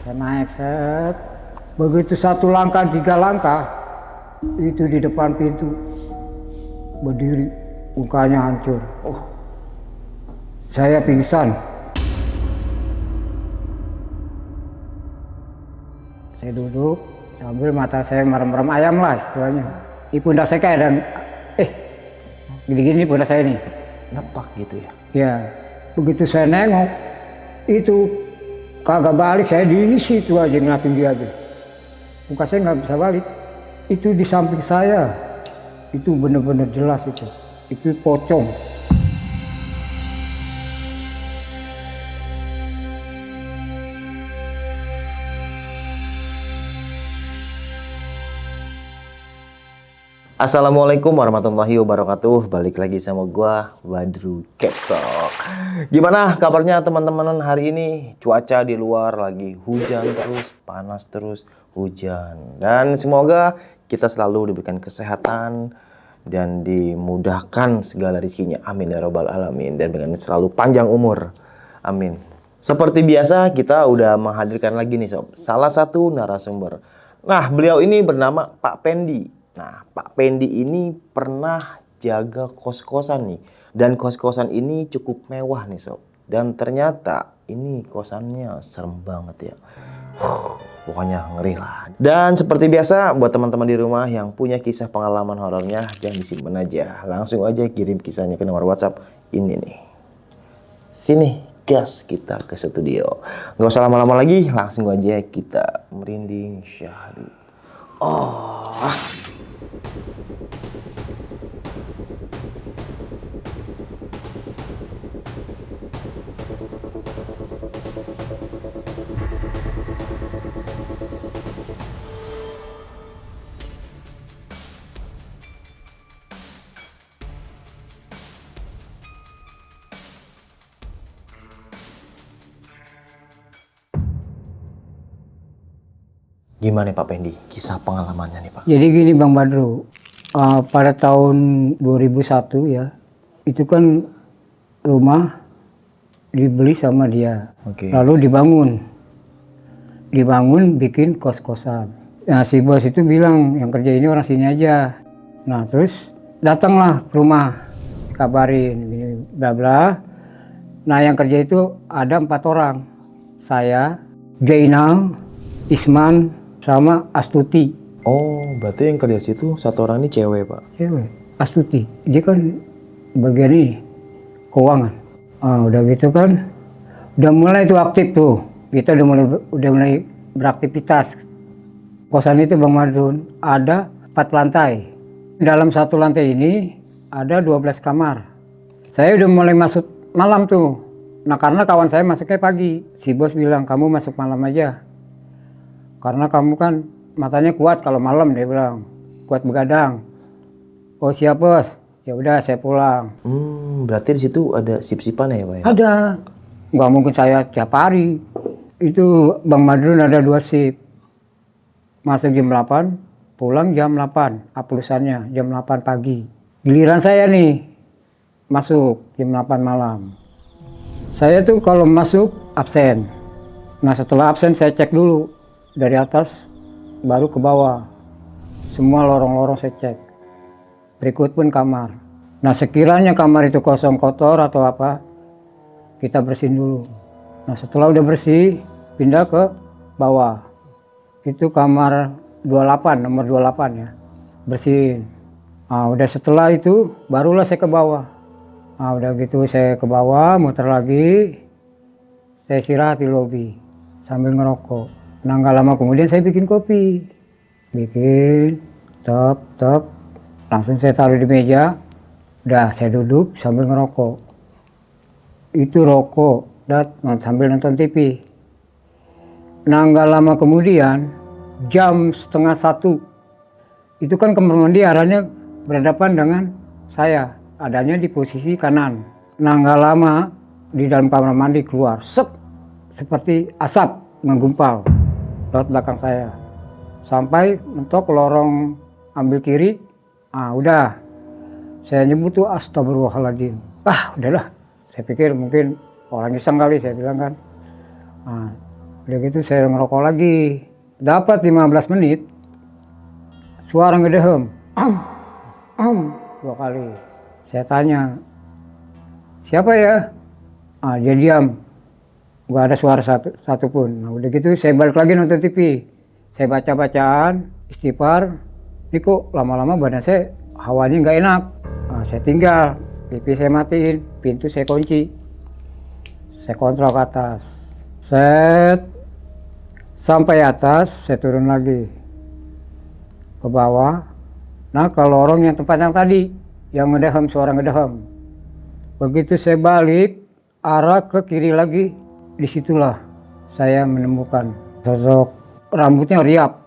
Saya naik set. Begitu satu langkah, 3 langkah, itu di depan pintu berdiri, mukanya hancur. Saya pingsan. Saya duduk sambil mata saya merem-merem ayam lah istilahnya. Di pundak saya kayak ada, gini-gini pundak saya nih. Nepak gitu ya? Ya, begitu saya nengok, itu kagak balik, saya di situ aja ngeliatin dia aja. Muka saya nggak bisa balik. Itu di samping saya, itu bener-bener jelas itu pocong. Assalamualaikum warahmatullahi wabarakatuh. Balik lagi sama gua, Badru Capstock. Gimana kabarnya teman-teman hari ini? Cuaca di luar lagi hujan terus, panas terus, hujan. Dan semoga kita selalu diberikan kesehatan dan dimudahkan segala rezekinya. Amin ya robbal alamin. Dan dengan selalu panjang umur. Amin. Seperti biasa kita udah menghadirkan lagi nih sob, salah satu narasumber. Nah, beliau ini bernama Pak Pendi. Nah, Pak Pendi ini pernah jaga kos-kosan nih. Dan kos-kosan ini cukup mewah nih sob. Dan ternyata ini kosannya serem banget ya. Pokoknya ngeri lah. Dan seperti biasa buat teman-teman di rumah yang punya kisah pengalaman horornya, jangan disimpan aja. Langsung aja kirim kisahnya ke nomor WhatsApp ini nih. Sini gas kita ke studio. Gak usah lama-lama lagi, langsung aja kita merinding syahdu. Gimana nih Pak Pendi, kisah pengalamannya nih Pak? Jadi gini Bang Badru, pada tahun 2001 ya, itu kan rumah dibeli sama dia. Oke. Lalu dibangun bikin kos-kosan. Nah si bos itu bilang yang kerja ini orang sini aja. Nah terus datanglah ke rumah, kabarin gini bla bla. Nah yang kerja itu ada 4 orang, saya, Jainal, Isman, sama Astuti. Oh, berarti yang kerja situ satu orang ini cewek Pak? Cewek, Astuti. Dia kan bagian ini, keuangan. Udah gitu kan, udah mulai tuh aktif tuh. Kita udah mulai beraktivitas. Kosan itu Bang Madun ada 4 lantai. Dalam satu lantai ini ada 12 kamar. Saya udah mulai masuk malam tuh. Nah karena kawan saya masuknya pagi. Si bos bilang kamu masuk malam aja. Karena kamu kan matanya kuat kalau malam, dia bilang. Kuat begadang. Oh siap bos. Ya udah saya pulang. Berarti di situ ada sip-sipan ya Pak ya? Ada. Nggak mungkin saya tiap hari. Itu Bang Madrun ada 2 sip. Masuk jam 8, pulang jam 8. Aplusannya jam 8 pagi. Giliran saya nih masuk jam 8 malam. Saya tuh kalau masuk absen. Nah setelah absen saya cek dulu. Dari atas baru ke bawah. Semua lorong-lorong saya cek. Berikut pun kamar. Nah sekiranya kamar itu kosong, kotor atau apa, kita bersihin dulu. Nah setelah udah bersih, pindah ke bawah. Itu kamar 28, nomor 28 ya. Bersihin. Nah udah setelah itu barulah saya ke bawah. Nah udah gitu saya ke bawah, muter lagi. Saya istirahat di lobi sambil ngerokok. Nah nggak lama kemudian saya bikin kopi. Bikin, top. Langsung saya taruh di meja. Udah saya duduk sambil ngerokok. Itu rokok dan sambil nonton TV. Nah nggak lama kemudian jam 12:30. Itu kan kamar mandi arahnya berhadapan dengan saya. Adanya di posisi kanan. Nah nggak lama di dalam kamar mandi keluar. Seperti asap menggumpal lewat belakang saya. Sampai mentok lorong ambil kiri. Udah. Saya nyebut tuh astagfirullahaladzim. Udahlah. Saya pikir mungkin orang iseng kali saya bilang kan. Udah gitu saya ngerokok lagi. Dapat 15 menit, suara ngedehem. Am, 2 kali. Saya tanya, siapa ya? Dia diam. Gak ada suara satupun. Nah, udah gitu saya balik lagi nonton TV. Saya baca-bacaan, istighfar. Ini kok lama-lama badan saya hawanya nggak enak. Saya tinggal, TV saya matiin, pintu saya kunci. Saya kontrol ke atas. Set. Sampai atas, saya turun lagi. Ke bawah. Nah, ke lorong yang tempat yang tadi. Yang ngedehem, suara ngedehem. Begitu saya balik, arah ke kiri lagi. Disitulah saya menemukan sosok rambutnya riap,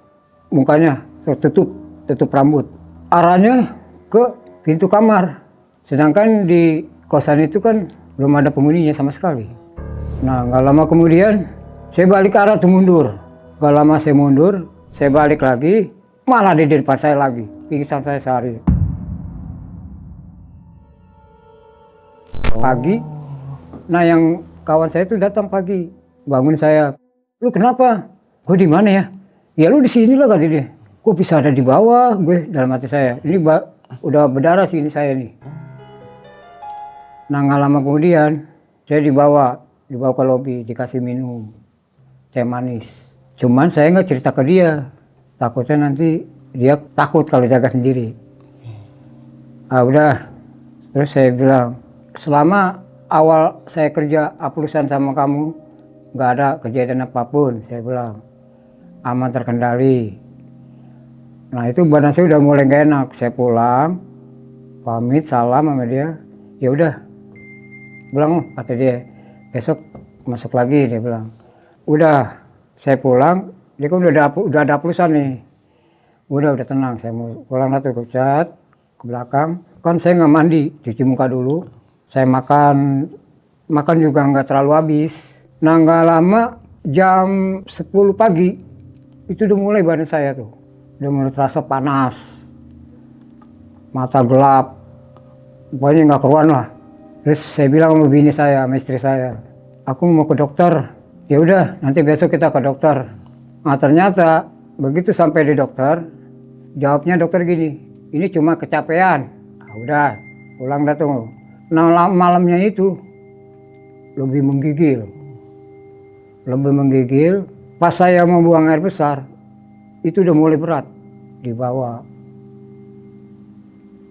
mukanya tutup rambut. Arahnya ke pintu kamar. Sedangkan di kosan itu kan belum ada penghuninya sama sekali. Nah, nggak lama kemudian saya balik ke arah tuh mundur. Nggak lama saya mundur, saya balik lagi, malah di depan saya lagi. Pingsan saya sehari. Pagi, nah yang kawan saya itu datang pagi, bangun saya. Lu kenapa? Gue di mana ya? Ya lu di sini lah kali dia. Gue bisa ada di bawah, gue dalam hati saya. Ini udah berdarah sini saya nih. Nah nggak lama kemudian saya dibawa ke lobi, dikasih minum teh manis. Cuman saya nggak cerita ke dia, takutnya nanti dia takut kalau jaga sendiri. Udah, terus saya bilang, selama awal saya kerja aplusan sama kamu, nggak ada kejadian apapun, saya bilang, aman terkendali. Nah itu badan saya udah mulai gak enak, saya pulang, pamit, salam sama dia, ya udah, bilang kata dia, besok masuk lagi, dia bilang. Udah, saya pulang, dia kan udah ada aplusan nih, udah tenang, saya mau pulang lah tuh ke cat, ke belakang, kan saya nggak mandi, cuci muka dulu. Saya makan juga nggak terlalu habis. Nah nggak lama jam 10 pagi itu udah mulai badan saya tuh. Udah mulai terasa panas. Mata gelap. Pokoknya nggak keruan lah. Terus saya bilang sama bini saya, sama istri saya, aku mau ke dokter. Ya udah nanti besok kita ke dokter. Nah ternyata begitu sampai di dokter, jawabnya dokter gini, ini cuma kecapean. Udah pulang dah tuh. Nah malamnya itu lebih menggigil. Pas saya mau buang air besar, itu udah mulai berat. Dibawa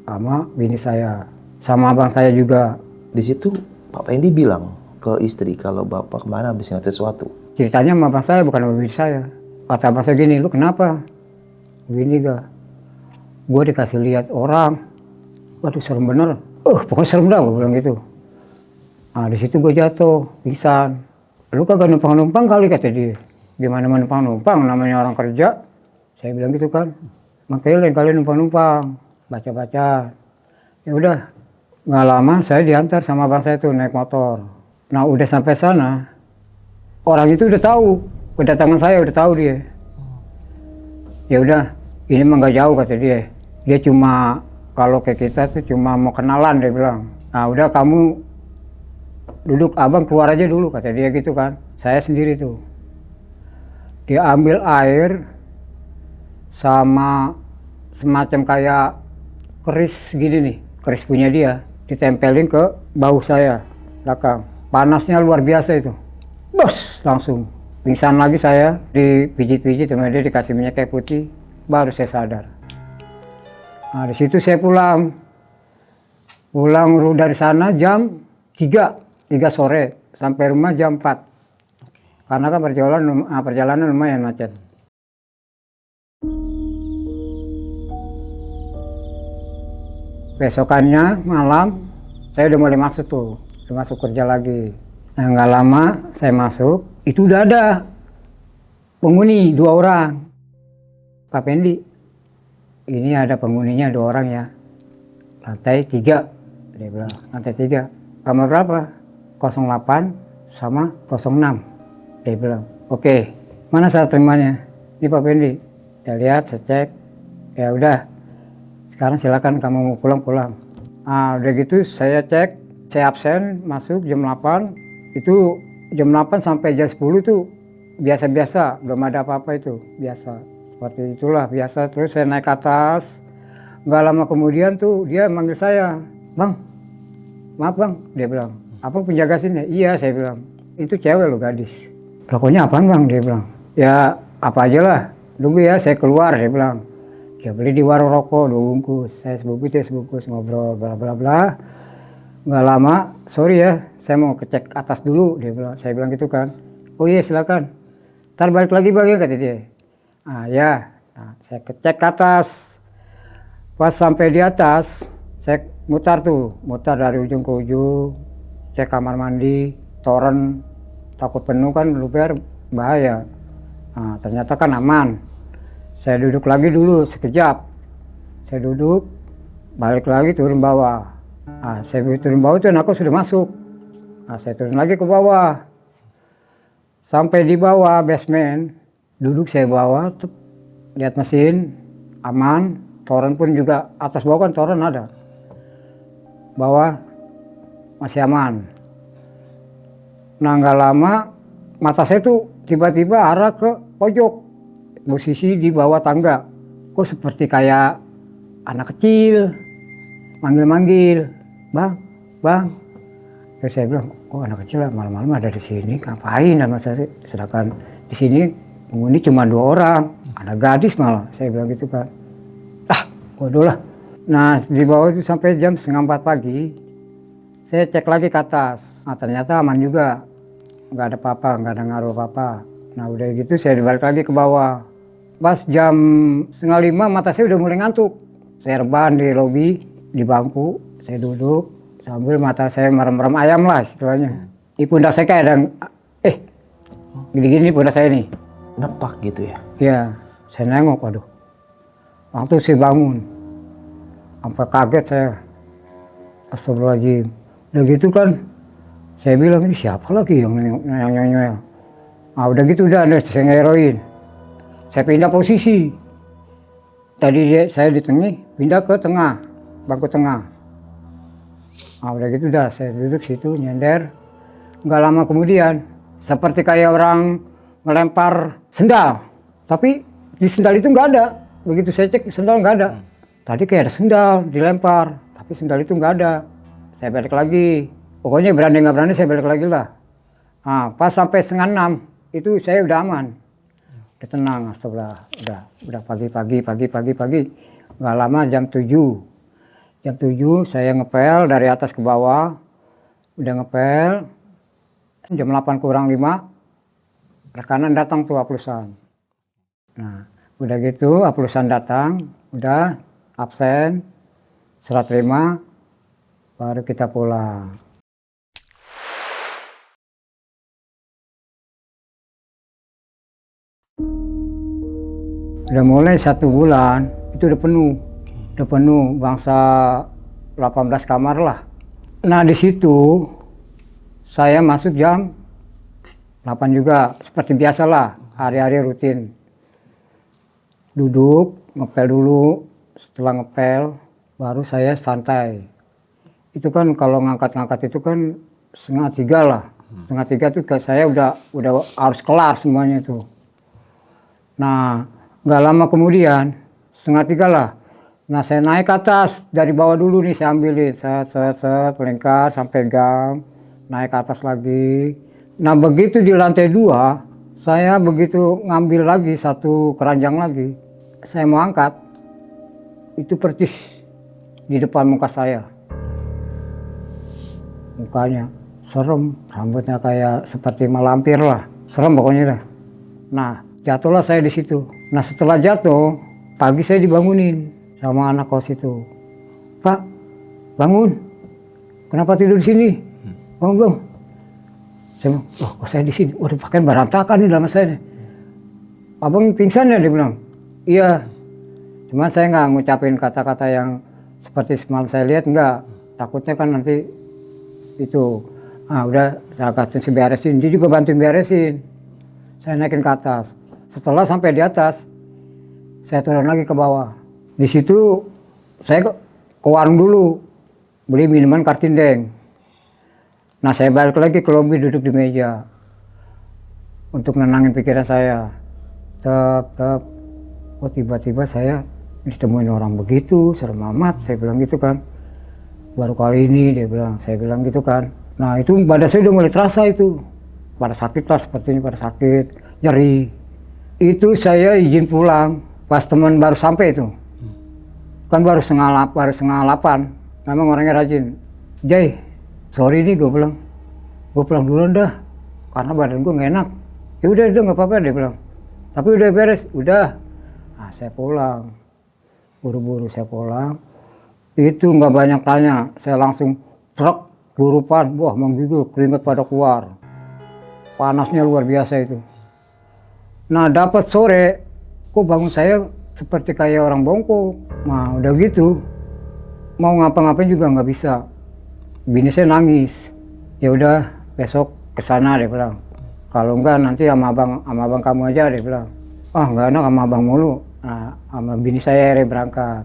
sama bini saya, sama abang saya juga. Di situ Pak Pendi bilang ke istri kalau Bapak kemana habis ngeliat sesuatu. Ceritanya sama abang saya, bukan sama bini saya. Kata abang saya gini, lu kenapa? Gini gak? Gue dikasih lihat orang. Waduh serem bener. Pokoknya serem dah, gue bilang gitu. Nah di situ gue jatuh, pingsan. Lu kagak numpang-numpang kali, kata dia. Gimana numpang-numpang, namanya orang kerja. Saya bilang gitu kan. Makanya lain kali numpang-numpang, baca-baca. Ya udah, nggak lama saya diantar sama abang saya tuh naik motor. Nah udah sampai sana, orang itu udah tahu, kedatangan saya udah tahu dia. Ya udah, ini mah nggak jauh, kata dia. Dia cuma kalau kayak kita tuh cuma mau kenalan, dia bilang. Nah udah kamu duduk, abang keluar aja dulu, kata dia gitu kan. Saya sendiri tuh. Dia ambil air sama semacam kayak keris gini nih, keris punya dia, ditempelin ke bahu saya belakang. Panasnya luar biasa itu. Bos, langsung pingsan lagi saya, dipijit-pijit sama dia, dikasih minyak kayu putih, baru saya sadar. Nah, di situ saya pulang dari sana jam 3 sore, sampai rumah jam 4. Karena kan perjalanan lumayan macet. Besokannya malam, saya udah mulai masuk tuh, udah masuk kerja lagi. Nah nggak lama saya masuk, itu udah ada penghuni 2 orang. Pak Pendi, ini ada penghuninya 2 orang ya, lantai 3, dia bilang, lantai 3, kamar berapa? 08 sama 06, dia bilang, oke, mana saat terimanya? Ini Pak Pendi, saya lihat, saya cek, ya udah, sekarang silakan kamu mau pulang. Nah udah gitu saya cek, saya absen, masuk jam 8, itu jam 8 sampai jam 10 tuh biasa-biasa, belum ada apa-apa itu, biasa. Seperti itulah, biasa. Terus saya naik ke atas, nggak lama kemudian tuh dia manggil saya, "Bang, maaf bang," dia bilang, "Abang penjaga sini?" "Iya," saya bilang. "Itu cewek loh, gadis." "Pokoknya apaan bang?" Dia bilang. "Ya apa aja lah, tunggu ya saya keluar," dia bilang. Dia beli di warung rokok 2 bungkus, saya sebungkus, dia sebungkus, ngobrol bla bla bla. Nggak lama, "Sorry ya, saya mau cek atas dulu," dia bilang. Saya bilang gitu kan. "Oh iya silakan, ntar balik lagi bang ya," kata dia. "Ah ya," nah, saya cek ke atas. Pas sampai di atas, saya mutar dari ujung ke ujung, cek kamar mandi, toren, takut penuh kan luber bahaya. Nah, ternyata kan aman. Saya duduk lagi dulu sekejap. Saya duduk, balik lagi turun bawah. Nah, saya turun bawah itu anakku sudah masuk. Nah, saya turun lagi ke bawah. Sampai di bawah basement, duduk saya bawah, lihat mesin, aman. Toren pun juga, atas bawah kan toren ada. Bawah masih aman. Nah nggak lama, mata saya tuh tiba-tiba arah ke pojok. Posisi di bawah tangga. Kok seperti kayak anak kecil, manggil-manggil, "Bang, bang." Terus saya bilang, "Oh anak kecil malam-malam ada di sini, ngapain?" Dan saya, sedangkan di sini penghuni cuma 2 orang, ada gadis malah. Saya bilang gitu kan. Bodoh lah. Nah di bawah itu sampai jam 3:30 pagi, saya cek lagi ke atas. Nah ternyata aman juga, nggak ada apa-apa, nggak ada ngaruh apa-apa. Nah udah gitu saya balik lagi ke bawah. Pas jam 4:30 mata saya udah mulai ngantuk. Saya rebahan di lobi, di bangku, saya duduk sambil mata saya merem-merem ayam lah istilahnya. Di pundak saya kayak ada, gini-gini pundak saya nih. Nepak gitu ya? Iya, saya nengok, waduh. Waktu saya bangun, sampai kaget saya. Astagfirullahaladzim. Udah gitu kan, saya bilang, "Ini siapa lagi yang nyoel?" Ah udah gitu udah saya ngeroin. Saya pindah posisi. Tadi saya di tengah, pindah ke tengah, bangku tengah. Ah udah gitu udah saya duduk situ nyender. Nggak lama kemudian, seperti kayak orang ngelempar sendal. Tapi di sendal itu nggak ada. Begitu saya cek sendal nggak ada. Tadi kayak ada sendal dilempar, tapi sendal itu nggak ada. Saya balik lagi. Pokoknya berani nggak berani saya balik lagi lah. Nah, pas sampai 5:30 itu saya udah aman. Udah tenang, astagfirullah. Udah pagi. Nggak lama jam 7. Jam 7 saya ngepel dari atas ke bawah. Udah ngepel. Jam 8 kurang 5, rekanan datang tuh aplusan. Nah, udah gitu aplusan datang, udah absen, serah terima, baru kita pulang. Udah mulai 1 bulan, itu udah penuh bangsa 18 kamar lah. Nah di situ saya masuk jam 8 juga, seperti biasalah, hari-hari rutin. Duduk, ngepel dulu, setelah ngepel, baru saya santai. Itu kan kalau ngangkat-ngangkat itu kan 2:30 lah. 2:30 tuh saya udah harus kelar semuanya itu. Nah, nggak lama kemudian, 2:30 lah. Nah, saya naik ke atas, dari bawah dulu nih saya ambilin, set, lengkar sampai gang, naik ke atas lagi. Nah, begitu di lantai 2, saya begitu ngambil lagi 1 keranjang lagi, saya mau angkat, itu percis di depan muka saya. Mukanya serem, rambutnya kayak seperti malampir lah, serem pokoknya dah. Nah, jatuhlah saya di situ. Nah, setelah jatuh, pagi saya dibangunin sama anak kos itu. "Pak, bangun. Kenapa tidur di sini? Bangun belum?" Saya bilang, "Oh, kok saya di sini? Waduh, pakaian berantakan nih dalam saya nih." "Abang pingsan ya?" Dia bilang. "Iya. Cuman saya nggak ngucapin kata-kata yang seperti semalam saya lihat, enggak. Takutnya kan nanti itu." Ah udah, saya kasih beresin. Dia juga bantuin beresin. Saya naikin ke atas. Setelah sampai di atas, saya turun lagi ke bawah. Di situ saya ke warung dulu, beli minuman kartindeng. Nah saya balik lagi ke lobi, duduk di meja. untuk nenangin pikiran saya. Tetap, oh tiba-tiba saya ditemuin orang begitu, serem amat, saya bilang gitu kan. Baru kali ini dia bilang, saya bilang gitu kan. Nah itu badan saya udah mulai terasa itu, pada sakit lah sepertinya, pada sakit, nyeri. Itu saya izin pulang, pas teman baru sampai itu. Kan baru setengah 8, memang orangnya rajin. Jay, sorry nih gue bilang, gue pulang duluan dah, karena badan gue gak enak. Ya udah nggak apa-apa dia bilang. Tapi udah beres, udah. Nah, saya pulang, buru-buru saya pulang. Itu nggak banyak tanya, saya langsung truk gurupan, wah menggigil, keringat pada keluar. Panasnya luar biasa itu. Nah dapat sore, kok bangun saya seperti kayak orang bongkok. Nah udah gitu, mau ngapa-ngapain juga nggak bisa. Bini saya nangis. Ya udah besok kesana dia bilang. Kalau enggak nanti sama abang kamu aja dia bilang. Ah nggak enak sama abang mulu. Nah sama bini saya akhirnya berangkat.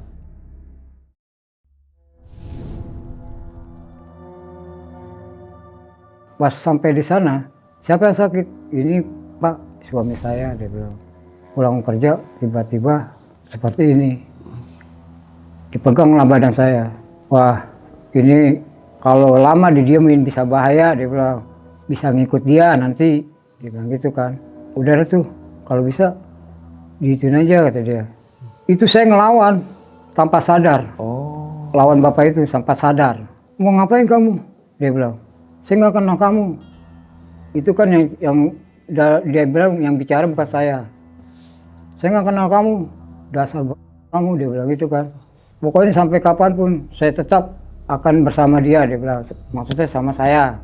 Pas sampai di sana, siapa yang sakit? Ini Pak, suami saya dia bilang. Pulang kerja tiba-tiba seperti ini. Dipeganglah badan saya. Wah, ini kalau lama didiemin bisa bahaya dia bilang. Bisa ngikut dia nanti. Dia bilang gitu kan. Udah tuh, kalau bisa diituin aja kata dia. Itu saya ngelawan tanpa sadar. Oh. Lawan bapak itu tanpa sadar. Mau ngapain kamu? Dia bilang. Saya nggak kenal kamu. Itu kan yang dia bilang yang bicara bukan saya. Saya nggak kenal kamu. Dasar kamu dia bilang gitu kan. Pokoknya sampai kapanpun saya tetap akan bersama dia bilang. Maksudnya sama saya.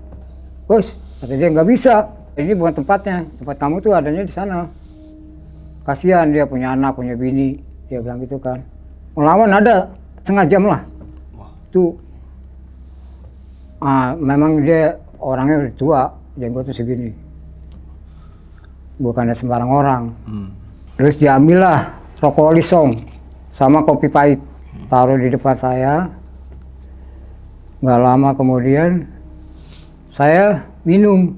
Bos, kata dia nggak bisa. Ini bukan tempatnya. Tempat kamu tuh adanya di sana. Kasihan dia punya anak, punya bini. Dia bilang gitu kan. Melawan ada setengah jam lah. Tuh. Memang dia orangnya udah tua, jenggotnya segini. Bukannya sembarang orang. Terus diambillah rokok lisong sama kopi pahit. Taruh di depan saya. Nggak lama kemudian saya minum.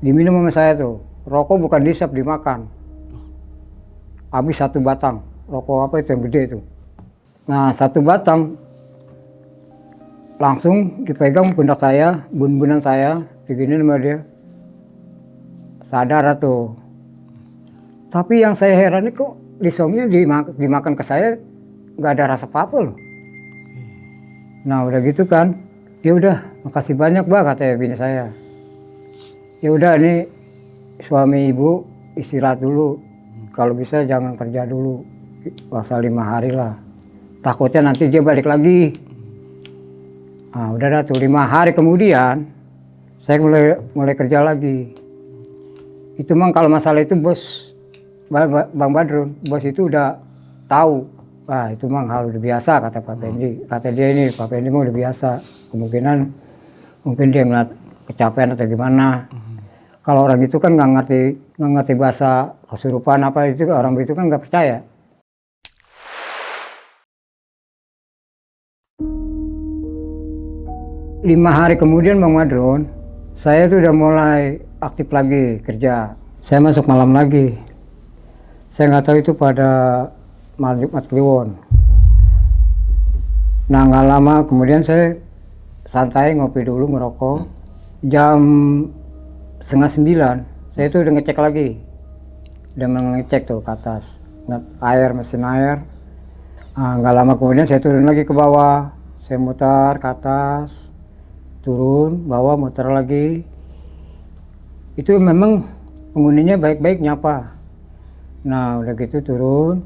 Diminum sama saya tuh. Rokok bukan dihisap, dimakan. Habis 1 batang. Rokok apa itu yang gede itu. Nah 1 batang langsung dipegang pundak saya, bun-bunan saya, diginiin sama dia. Sadar tuh. Tapi yang saya heran ini kok lisongnya dimakan ke saya nggak ada rasa apa-apa loh. Nah udah gitu kan, ya udah makasih banyak Mbak katanya bini saya. Ya udah ini suami ibu istirahat dulu, kalau bisa jangan kerja dulu, masa 5 hari lah. Takutnya nanti dia balik lagi. Nah, udah dah tuh 5 hari kemudian saya mulai kerja lagi. Itu mang kalau masalah itu bos Bang Badrun, bos itu udah tahu. Wah itu mang hal udah biasa kata Pak Pendi. Kata dia ini Pak Pendi mah udah biasa. Kemungkinan mungkin dia ngeliat kecapean atau gimana. Kalau orang itu kan nggak ngerti bahasa kesurupan apa itu, orang itu kan nggak percaya. Lima hari kemudian Bang Madron, saya tuh udah mulai aktif lagi kerja. Saya masuk malam lagi. Saya nggak tahu itu pada malam Jumat Kliwon. Nah nggak lama kemudian saya santai ngopi dulu ngerokok. Jam 8:30 saya tuh udah ngecek lagi. Udah ngecek tuh ke atas. Mesin air. Nah, nggak lama kemudian saya turun lagi ke bawah. Saya mutar ke atas. Turun, bawah, muter lagi. Itu memang penghuninya baik-baik nyapa. Nah udah gitu turun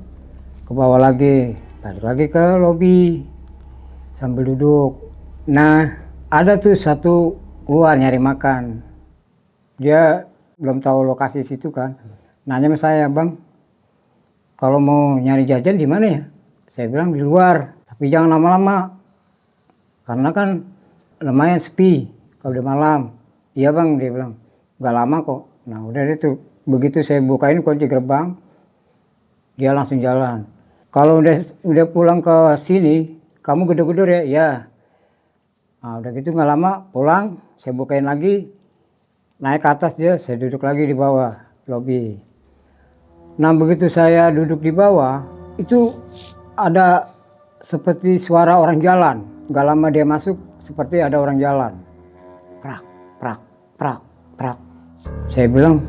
ke bawah lagi, balik lagi ke lobi sambil duduk. Nah ada tuh satu keluar nyari makan. Dia belum tahu lokasi situ kan. Nanya sama saya, Bang, kalau mau nyari jajan di mana ya? Saya bilang di luar, tapi jangan lama-lama. Karena kan lumayan sepi kalau udah malam. Iya Bang, dia bilang. Gak lama kok. Nah udah itu. Begitu saya bukain kunci gerbang, dia langsung jalan. Kalau udah pulang ke sini, kamu gedor-gedor ya? Iya. Nah udah gitu gak lama pulang, saya bukain lagi. Naik ke atas dia, saya duduk lagi di bawah. lobi. Nah begitu saya duduk di bawah, itu ada seperti suara orang jalan. Gak lama dia masuk, seperti ada orang jalan. Prak, prak, prak, prak. Saya bilang,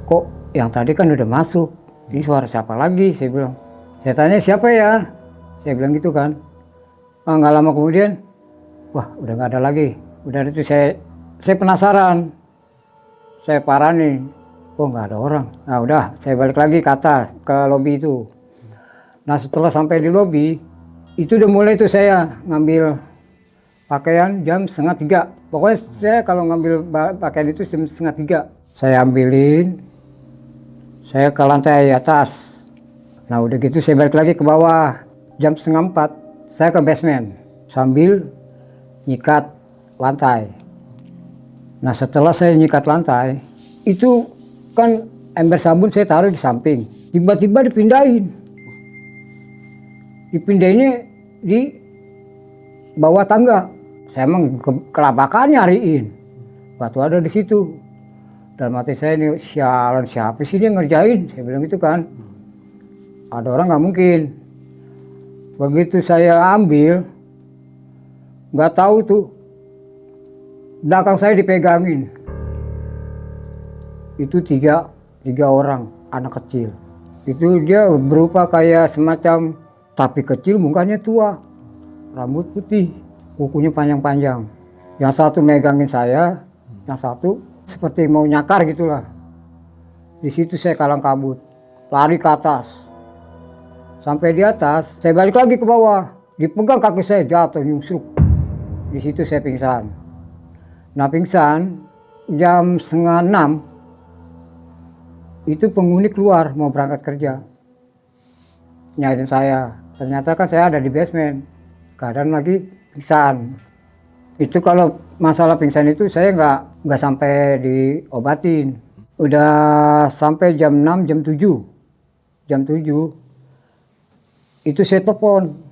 kok yang tadi kan udah masuk, ini suara siapa lagi? Saya bilang. Saya tanya siapa ya? Saya bilang gitu kan. Gak lama kemudian, wah udah gak ada lagi. Udah itu saya penasaran. Saya paranin, oh nggak ada orang. Nah udah, saya balik lagi ke atas, ke lobi itu. Nah setelah sampai di lobi, itu udah mulai tuh saya ngambil pakaian jam 2:30. Pokoknya saya kalau ngambil pakaian itu jam 2:30. Saya ambilin, saya ke lantai atas. Nah udah gitu saya balik lagi ke bawah, jam 3:30. Saya ke basement, sambil nyikat lantai. Nah setelah saya nyikat lantai, itu kan ember sabun saya taruh di samping. Tiba-tiba dipindahin. Dipindahinnya di bawah tangga. Saya emang kelabakan nyariin. Batu ada di situ. Dan mati saya ini sialan siapa sih dia ngerjain? Saya bilang gitu kan. Ada orang nggak mungkin. Begitu saya ambil, nggak tahu tuh. Belakang saya dipegangin. Itu tiga orang anak kecil. Itu dia berupa kayak semacam tapi kecil, mukanya tua, rambut putih, kukunya panjang-panjang. Yang satu megangin saya, yang satu seperti mau nyakar gitulah. Di situ saya kalang kabut, lari ke atas. Sampai di atas, saya balik lagi ke bawah. Dipegang kaki saya, jatuh nyungsruk. Di situ saya pingsan. Nah pingsan jam 5:30 itu penghuni keluar mau berangkat kerja. Nyariin saya, ternyata kan saya ada di basement, keadaan lagi pingsan. Itu kalau masalah pingsan itu saya nggak sampai diobatin. Udah sampai jam 6, jam 7. Jam 7 itu saya telepon.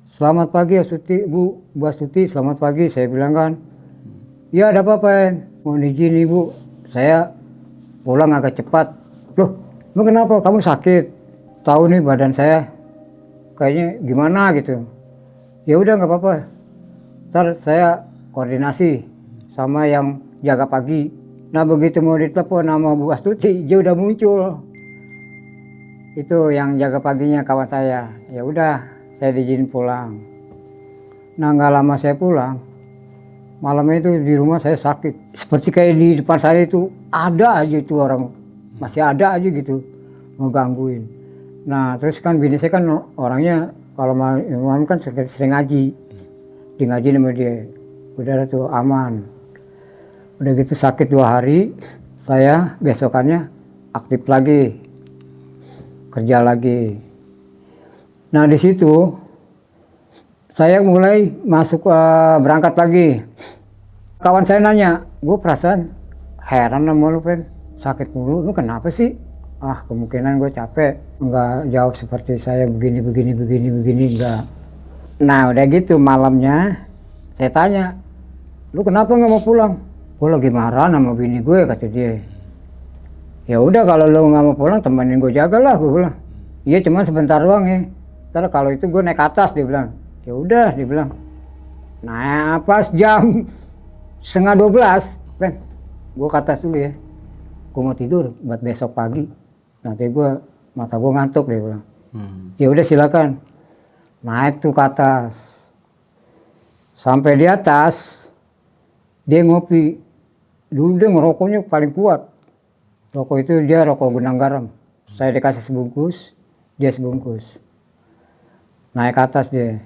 Selamat pagi Astuti, Bu Astuti, selamat pagi. Saya bilang kan, ya ada apa-apa, mohon izin Ibu, saya pulang agak cepat. Loh, emang kenapa? Kamu sakit? Tahu nih badan saya kayaknya gimana gitu. Ya udah nggak apa-apa. Ntar saya koordinasi sama yang jaga pagi. Nah begitu mau ditelepon nama Bu Astuti, dia udah muncul. Itu yang jaga paginya kawan saya. Ya udah, saya diizinin pulang. Nah nggak lama saya pulang. Malamnya itu di rumah saya sakit. Seperti kayak di depan saya itu ada aja itu orang. Masih ada aja gitu. Ngegangguin. Nah terus kan bini saya kan orangnya kalau malam kan sering ngaji. Di ngaji sama dia. Udah tuh aman. Udah gitu sakit 2 hari. Saya besokannya aktif lagi. Kerja lagi. Nah di situ saya mulai masuk berangkat lagi. Kawan saya nanya, gue perasaan heran sama lu Pen, sakit mulu, lu kenapa sih? Ah kemungkinan gue capek. Enggak jawab seperti saya begini, enggak. Nah udah gitu malamnya saya tanya, lu kenapa nggak mau pulang? Gue lagi marah sama bini gue, kata dia. Ya udah kalau lu nggak mau pulang temenin gue jaga lah, gue bilang. Iya cuma sebentar doang ya. Ntar kalau itu gue naik atas, dia bilang. Ya udah, dia bilang. Nah pas jam 11:30, Ben, gue ke atas dulu ya. Gue mau tidur buat besok pagi. Nanti mata gue ngantuk, dia bilang. Ya udah silakan. Naik tuh ke atas. Sampai di atas, dia ngopi. Dulu dia ngerokoknya paling kuat. Rokok itu dia rokok benang garam. Saya dikasih sebungkus, dia sebungkus. Naik ke atas dia.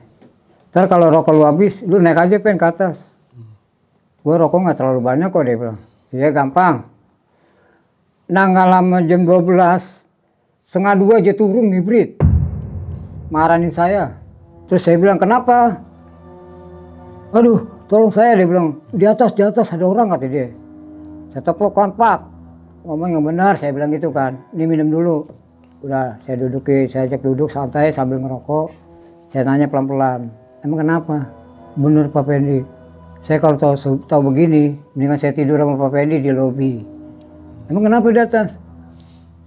Ntar kalau rokok lu habis, lu naik aja Pen ke atas. Gue rokok nggak terlalu banyak kok, dia bilang. Iya gampang. Nah nggak lama jam 12, 1:30 aja turun hibrid. Marahin saya. Terus saya bilang kenapa? Aduh tolong saya, dia bilang. Di atas ada orang, kata dia. Saya telepon Pak. Ngomong yang benar, saya bilang gitu kan. Ini minum dulu. Udah saya dudukin, saya ajak duduk santai sambil ngerokok. Saya tanya pelan-pelan, emang kenapa? Bener Pak Pendi, saya kalau tahu begini, mendingan saya tidur sama Pak Pendi di lobi. Emang kenapa di atas?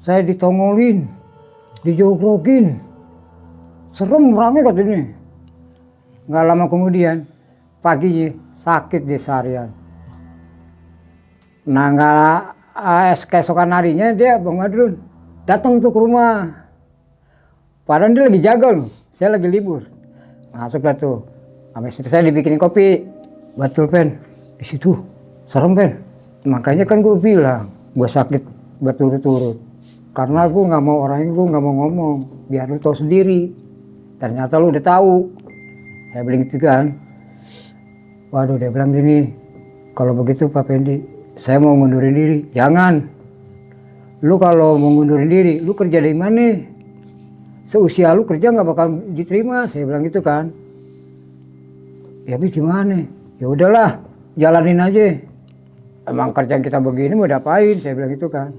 Saya ditongolin, dijogrogin. Serem orangnya katanya. Nggak lama kemudian, paginya sakit dia seharian. Nah keesokan harinya dia Bang Madrun datang tuh ke rumah. Padahal dia lagi jaga loh, saya lagi libur. Masuk lah tuh, sama istri saya dibikinin kopi. Betul Pen, di situ serem Pen. Makanya kan gue bilang, gue sakit berturut-turut. Karena gue nggak mau orang itu nggak mau ngomong, biar lu tahu sendiri. Ternyata lu udah tahu. Saya bilang gitu kan. Waduh, dia bilang gini, kalau begitu Pak Pendi, saya mau ngundurin diri. Jangan. Lu kalau mau ngundurin diri, lu kerja di mana? Seusia lu kerja nggak bakal diterima. Saya bilang gitu kan. Ya habis gimana? Ya udahlah, jalanin aja. Emang kerjaan kita begini mau diapain? Saya bilang gitu kan.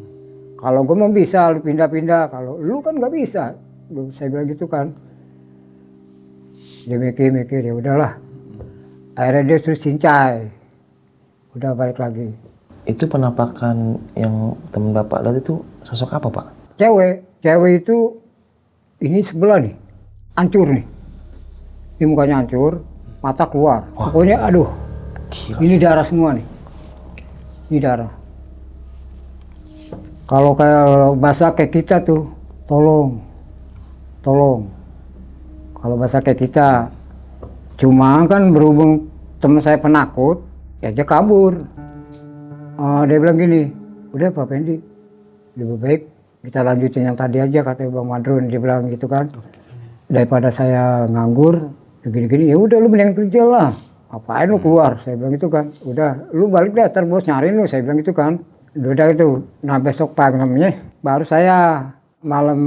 Kalau gue mau bisa lu pindah-pindah, kalau lu kan nggak bisa. Saya bilang gitu kan. Dia mikir-mikir, ya udahlah. Akhirnya dia terus cincai. Udah balik lagi. Itu penampakan yang teman Bapak lihat itu sosok apa, Pak? Cewek itu ini sebelah nih, hancur nih. Ini mukanya hancur, mata keluar. Wah. Pokoknya aduh, gila. Ini darah semua nih. Ini darah. Kalau kayak bahasa kayak kita tuh, tolong. Kalau bahasa kayak kita, cuma kan berhubung teman saya penakut, ya dia kabur. Dia bilang gini, udah Pak Pendi, lebih baik kita lanjutin yang tadi aja, kata Bang Madrun. Dia bilang gitu kan, daripada saya nganggur, gini-gini, ya udah lu mending kerja lah. Apain lu keluar? Saya bilang gitu kan. Udah, lu balik deh, ntar bos nyariin lu. Saya bilang gitu kan. Udah itu, nah besok paginya baru saya malam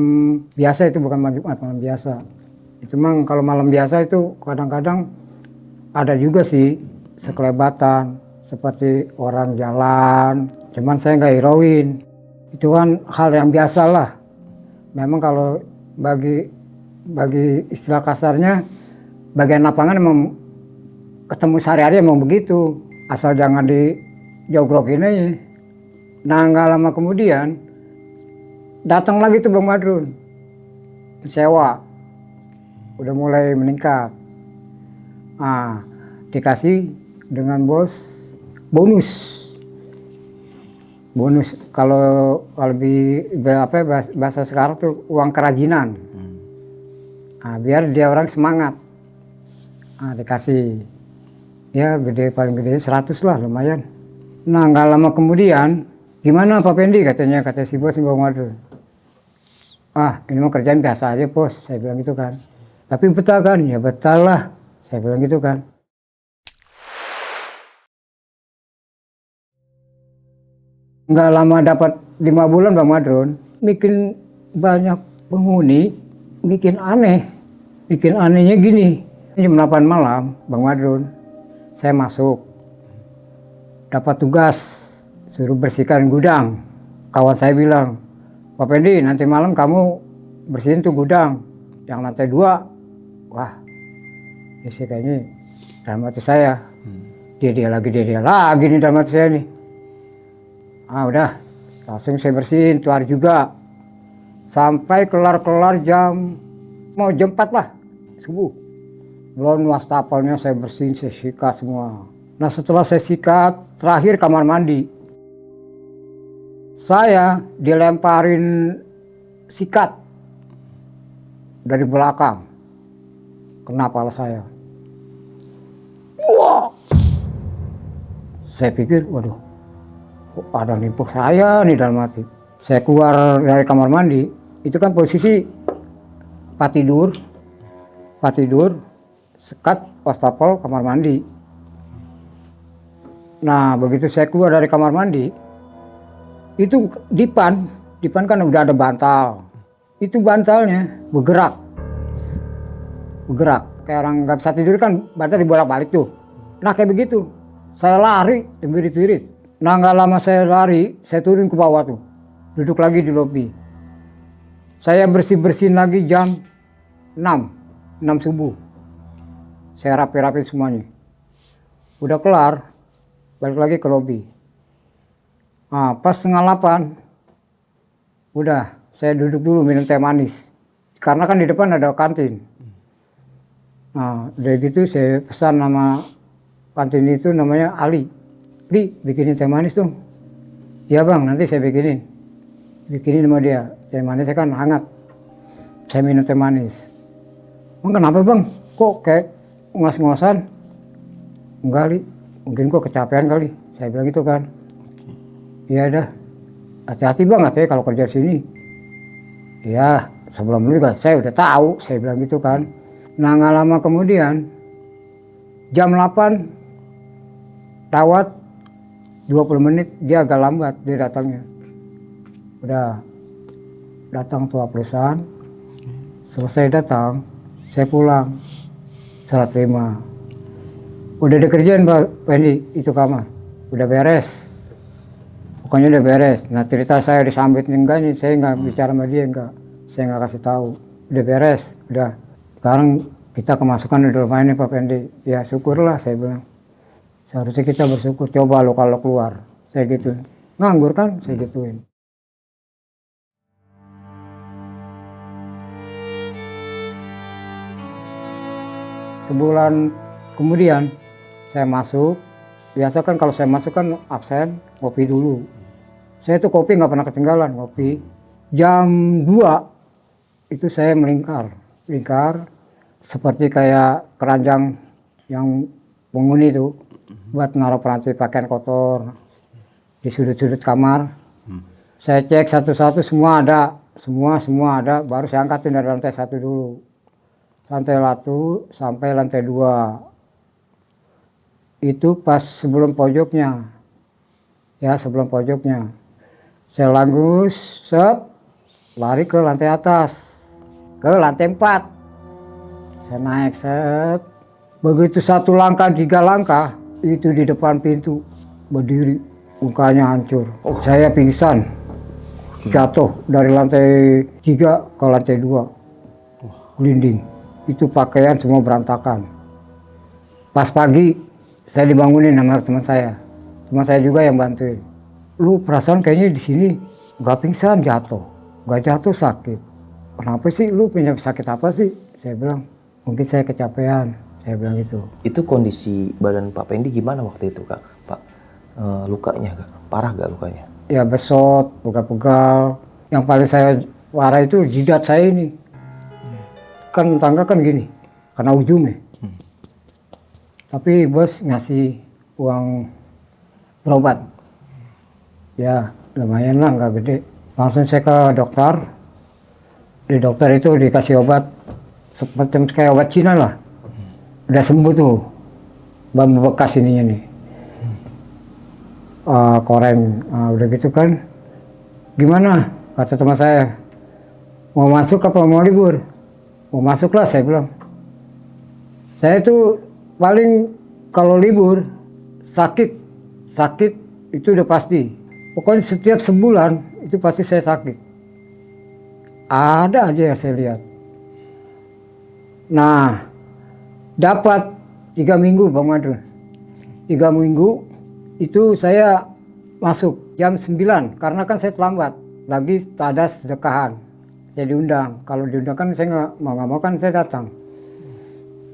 biasa itu, bukan Jumat, malam biasa. Itu memang kalau malam biasa itu kadang-kadang ada juga sih sekelebatan seperti orang jalan. Cuman saya nggak hirauin. Itu kan hal yang biasa lah. Memang kalau bagi istilah kasarnya, bagian lapangan emang ketemu sehari-hari emang begitu. Asal jangan dijogrogin aja. Nah nggak lama kemudian datang lagi tuh Bang Madrun, sewa udah mulai meningkat. Dikasih dengan bos bonus kalau lebih bahasa sekarang tuh uang kerajinan. Biar dia orang semangat. Dikasih ya paling gede 100 lah, lumayan. Nah nggak lama kemudian, gimana Pak Pendi, kata si bos Bang Madrun. Ini mah kerjaan biasa aja bos, saya bilang gitu kan. Tapi betah kan? Ya betah lah, saya bilang gitu kan. Nggak lama dapat 5 bulan Bang Madrun, bikin banyak penghuni, bikin aneh. Bikin anehnya gini, jam 8 malam Bang Madrun, saya masuk. Dapat tugas, suruh bersihkan gudang. Kawan saya bilang, Pak Pendi nanti malam kamu bersihin tuh gudang yang lantai 2. Wah, ini sih kayaknya dalam hati saya. Dia lagi nih dalam hati saya nih. Udah, langsung saya bersihin tuh hari juga. Sampai kelar mau jam 4 lah, subuh. Belum wastafalnya saya bersihin, saya sikat semua. Nah setelah saya sikat, terakhir kamar mandi. Saya dilemparin sikat dari belakang, kena kepala saya. Wah, saya pikir, waduh, ada nimpuk saya nih dalam hati. Saya keluar dari kamar mandi, itu kan posisi Pak tidur, sekat wastafel kamar mandi. Nah begitu saya keluar dari kamar mandi, itu dipan kan udah ada bantal. Itu bantalnya bergerak. Kayak orang nggak bisa tidur kan, bantal dibolak-balik tuh. Nah kayak begitu, saya lari, terbirit-birit. Nah nggak lama saya lari, saya turun ke bawah tuh, duduk lagi di lobi. Saya bersihin lagi jam 6 subuh. Saya rapi-rapi semuanya. Udah kelar, balik lagi ke lobi. Pas setengah 8, Udah, saya duduk dulu minum teh manis. Karena kan di depan ada kantin. Nah, dari gitu saya pesan nama kantin itu namanya Ali. Li, bikinin teh manis dong. Iya bang, nanti saya bikinin. Bikinin sama dia. Teh manisnya kan hangat. Saya minum teh manis. Bang kenapa bang? Kok kayak ngos-ngosan? Enggak Li, mungkin kok kecapean kali. Saya bilang gitu kan. Iya dah, hati-hati bang katanya kalau kerja di sini. Iya, sebelum itu kan saya udah tahu, saya bilang gitu kan. Nah nggak lama kemudian, jam 8, tawat 20 menit, dia agak lambat dia datangnya. Udah datang tua perusahaan, selesai datang, saya pulang, serah terima. Udah dikerjain Pak Pendi, itu kamar, udah beres. Pokoknya udah beres. Nah cerita saya disambit enggak nih, saya nggak bicara sama dia enggak. Saya nggak kasih tahu. Udah beres, udah. Sekarang kita kemasukan di rumah ini Pak Pendi. Ya syukurlah saya bilang. Seharusnya kita bersyukur. Coba lo kalau keluar. Saya gitu. Nganggur kan? Saya gituin. Sebulan kemudian saya masuk. Biasa kan kalau saya masuk kan absen, kopi dulu. Saya tuh kopi nggak pernah ketinggalan, kopi. Jam 2 itu saya melingkar seperti kayak keranjang yang penghuni itu buat naruh panci pakaian kotor di sudut-sudut kamar. Saya cek satu-satu semua ada, semua ada. Baru saya angkatin dari lantai 1 dulu, lantai 1 sampai lantai 2. Itu pas sebelum pojoknya, ya sebelum pojoknya. Saya langgus, lari ke lantai atas, ke lantai 4. Saya naik, begitu 1 langkah, 3 langkah, itu di depan pintu, berdiri, mukanya hancur. Saya pingsan, jatuh dari lantai 3 ke lantai 2, gelinding. Itu pakaian semua berantakan. Pas pagi, saya dibangunin sama teman saya. Teman saya juga yang bantuin. Lu perasaan kayaknya di sini nggak pingsan, jatuh. Nggak jatuh, sakit. Kenapa sih lu punya sakit apa sih? Saya bilang, mungkin saya kecapean. Saya bilang gitu. Itu kondisi badan Pak Pendi gimana waktu itu Kak? Pak, lukanya Kak? Parah gak lukanya? Ya besot, pegal-pegal. Yang paling saya parah itu jidat saya ini. Kan tangga kan gini, karena ujungnya. Tapi bos ngasih uang berobat. Ya lumayan lah, nggak gede. Langsung saya ke dokter. Di dokter itu dikasih obat seperti kayak obat Cina lah. Udah sembuh tuh. Bambu bekas ininya nih. Koreng. Udah gitu kan. Gimana? Kata teman saya. Mau masuk apa mau libur? Mau masuk lah saya bilang. Saya tuh paling kalau libur sakit itu udah pasti. Pokoknya setiap sebulan itu pasti saya sakit. Ada aja yang saya lihat. Nah, dapat 3 minggu Bang Madrun. 3 minggu itu saya masuk jam 9 karena kan saya terlambat. Lagi tak ada sedekahan. Saya diundang. Kalau diundang kan saya nggak mau kan saya datang.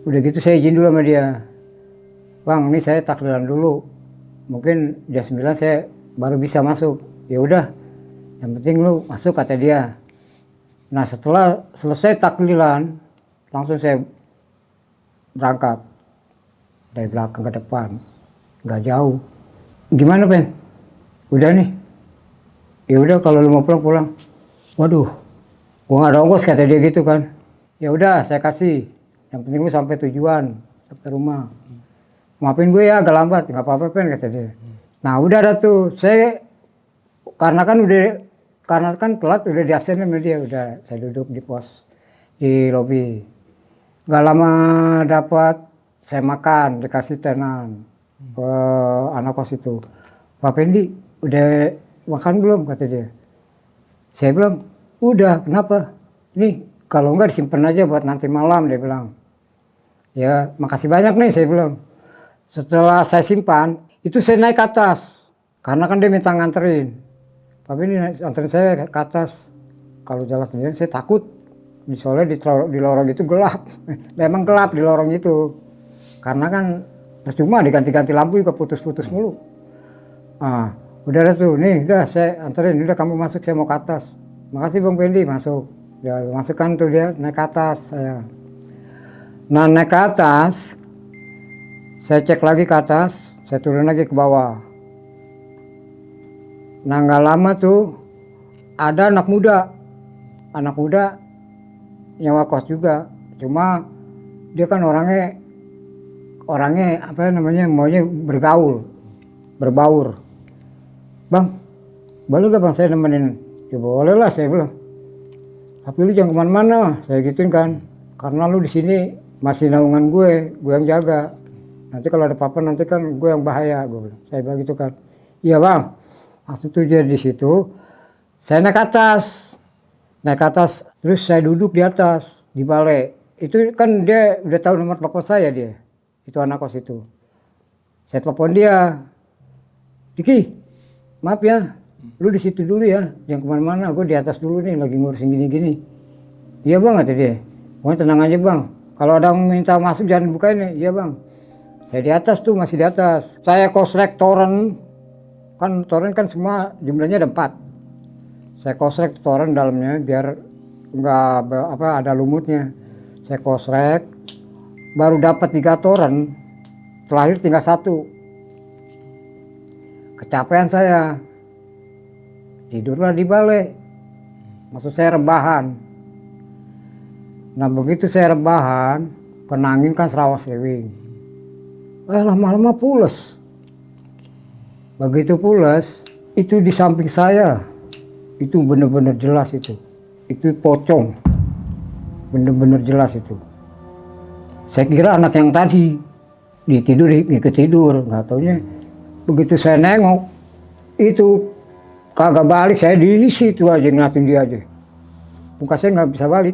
Udah gitu saya izin dulu sama dia. Bang, ini saya takliran dulu. Mungkin jam 9 saya baru bisa masuk. Ya udah, yang penting lu masuk kata dia. Nah setelah selesai takliran, langsung saya berangkat dari belakang ke depan. Nggak jauh. Gimana Pen? Udah nih. Ya udah kalau lu mau pulang pulang. Waduh, gua nggak ada ongkos kata dia gitu kan. Ya udah saya kasih. Yang penting lu sampai tujuan, sampai rumah. Maafin gue ya agak lambat, nggak apa-apa Pen kata dia. Nah udah ada tuh, saya karena kan telat udah di absen sama dia, udah saya duduk di pos di lobi. Gak lama dapat saya makan, dikasih tenan ke anak kos itu. Pak Pendi udah makan belum kata dia. Saya bilang udah, kenapa? Nih kalau enggak disimpan aja buat nanti malam, dia bilang. Ya makasih banyak nih saya bilang. Setelah saya simpan, itu saya naik ke atas. Karena kan dia minta nganterin. Tapi ini anterin saya ke atas. Kalau jalan sendiri saya takut. Soalnya di lorong itu gelap. Memang gelap di lorong itu. Karena kan percuma diganti-ganti lampu juga putus-putus mulu. Udah tuh, nih udah saya anterin, udah kamu masuk, saya mau ke atas. Makasih Bang Pendi, masuk. Ya masukkan tuh dia naik ke atas saya. Nah naik ke atas, saya cek lagi ke atas, saya turun lagi ke bawah. Nah nggak lama tuh ada anak muda nyawa kos juga. Cuma dia kan orangnya apa namanya, maunya berbaur. Bang, boleh gak Bang saya nemenin? Ya boleh lah saya bilang. Tapi lu jangan kemana-mana, saya gituin kan. Karena lu di sini masih naungan gue yang jaga. Nanti kalau ada apa-apa nanti kan gue yang bahaya, gue bilang. Saya bilang gitu kan. Iya Bang. Langsung tuh dia di situ. Saya naik ke atas, terus saya duduk di atas di balai. Itu kan dia udah tahu nomor telepon saya dia. Itu anak kos itu. Saya telepon dia. Diki, maaf ya, lu di situ dulu ya, jangan kemana-mana, gue di atas dulu nih, lagi ngurusin gini-gini. Iya Bang, kata dia. Pokoknya tenang aja Bang, kalau ada yang minta masuk jangan bukain ya. Iya Bang. Saya di atas tuh, masih di atas. Saya kosrek toren kan semua jumlahnya ada 4. Saya kosrek toren dalamnya biar nggak ada lumutnya. Saya kosrek, baru dapat 3 toren, terakhir tinggal 1. Kecapean saya, tidurlah di balai. Maksud saya rebahan. Nah begitu saya rebahan, kena angin kan serawas-sewing. Lama-lama pules. Begitu pules, itu di samping saya, itu bener-bener jelas itu. Itu pocong, bener-bener jelas itu. Saya kira anak yang tadi, ikut tidur, nggak taunya. Begitu saya nengok, itu kagak balik, saya di situ aja ngeliatin dia aja. Muka saya nggak bisa balik.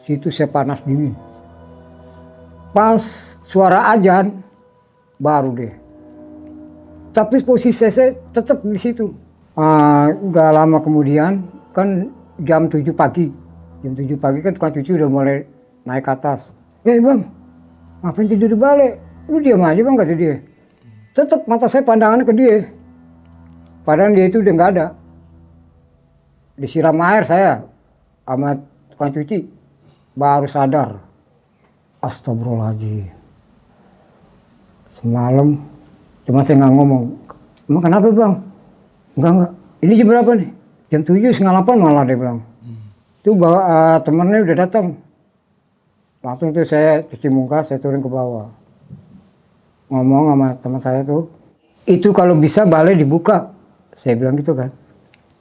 Situ saya panas dingin. Pas suara azan, baru deh. Tapi posisi saya tetap di situ. Nggak lama kemudian, kan jam 7 pagi. Jam 7 pagi kan tukang cuci udah mulai naik ke atas. Bang, ngapain tidur di balai? Lu diam aja Bang, kata dia. Tetap mata saya pandangannya ke dia. Padahal dia itu udah nggak ada. Disiram air saya sama tukang cuci. Baru sadar. Astagfirullahaladzim. Semalam cuma saya nggak ngomong. Emang kenapa Bang? Enggak. Ini jam berapa nih? Jam 7, setengah 8 malah dia bilang. Itu temennya udah datang. Langsung tuh saya cuci muka, saya turun ke bawah. Ngomong sama teman saya tuh, itu kalau bisa balai dibuka, saya bilang gitu kan.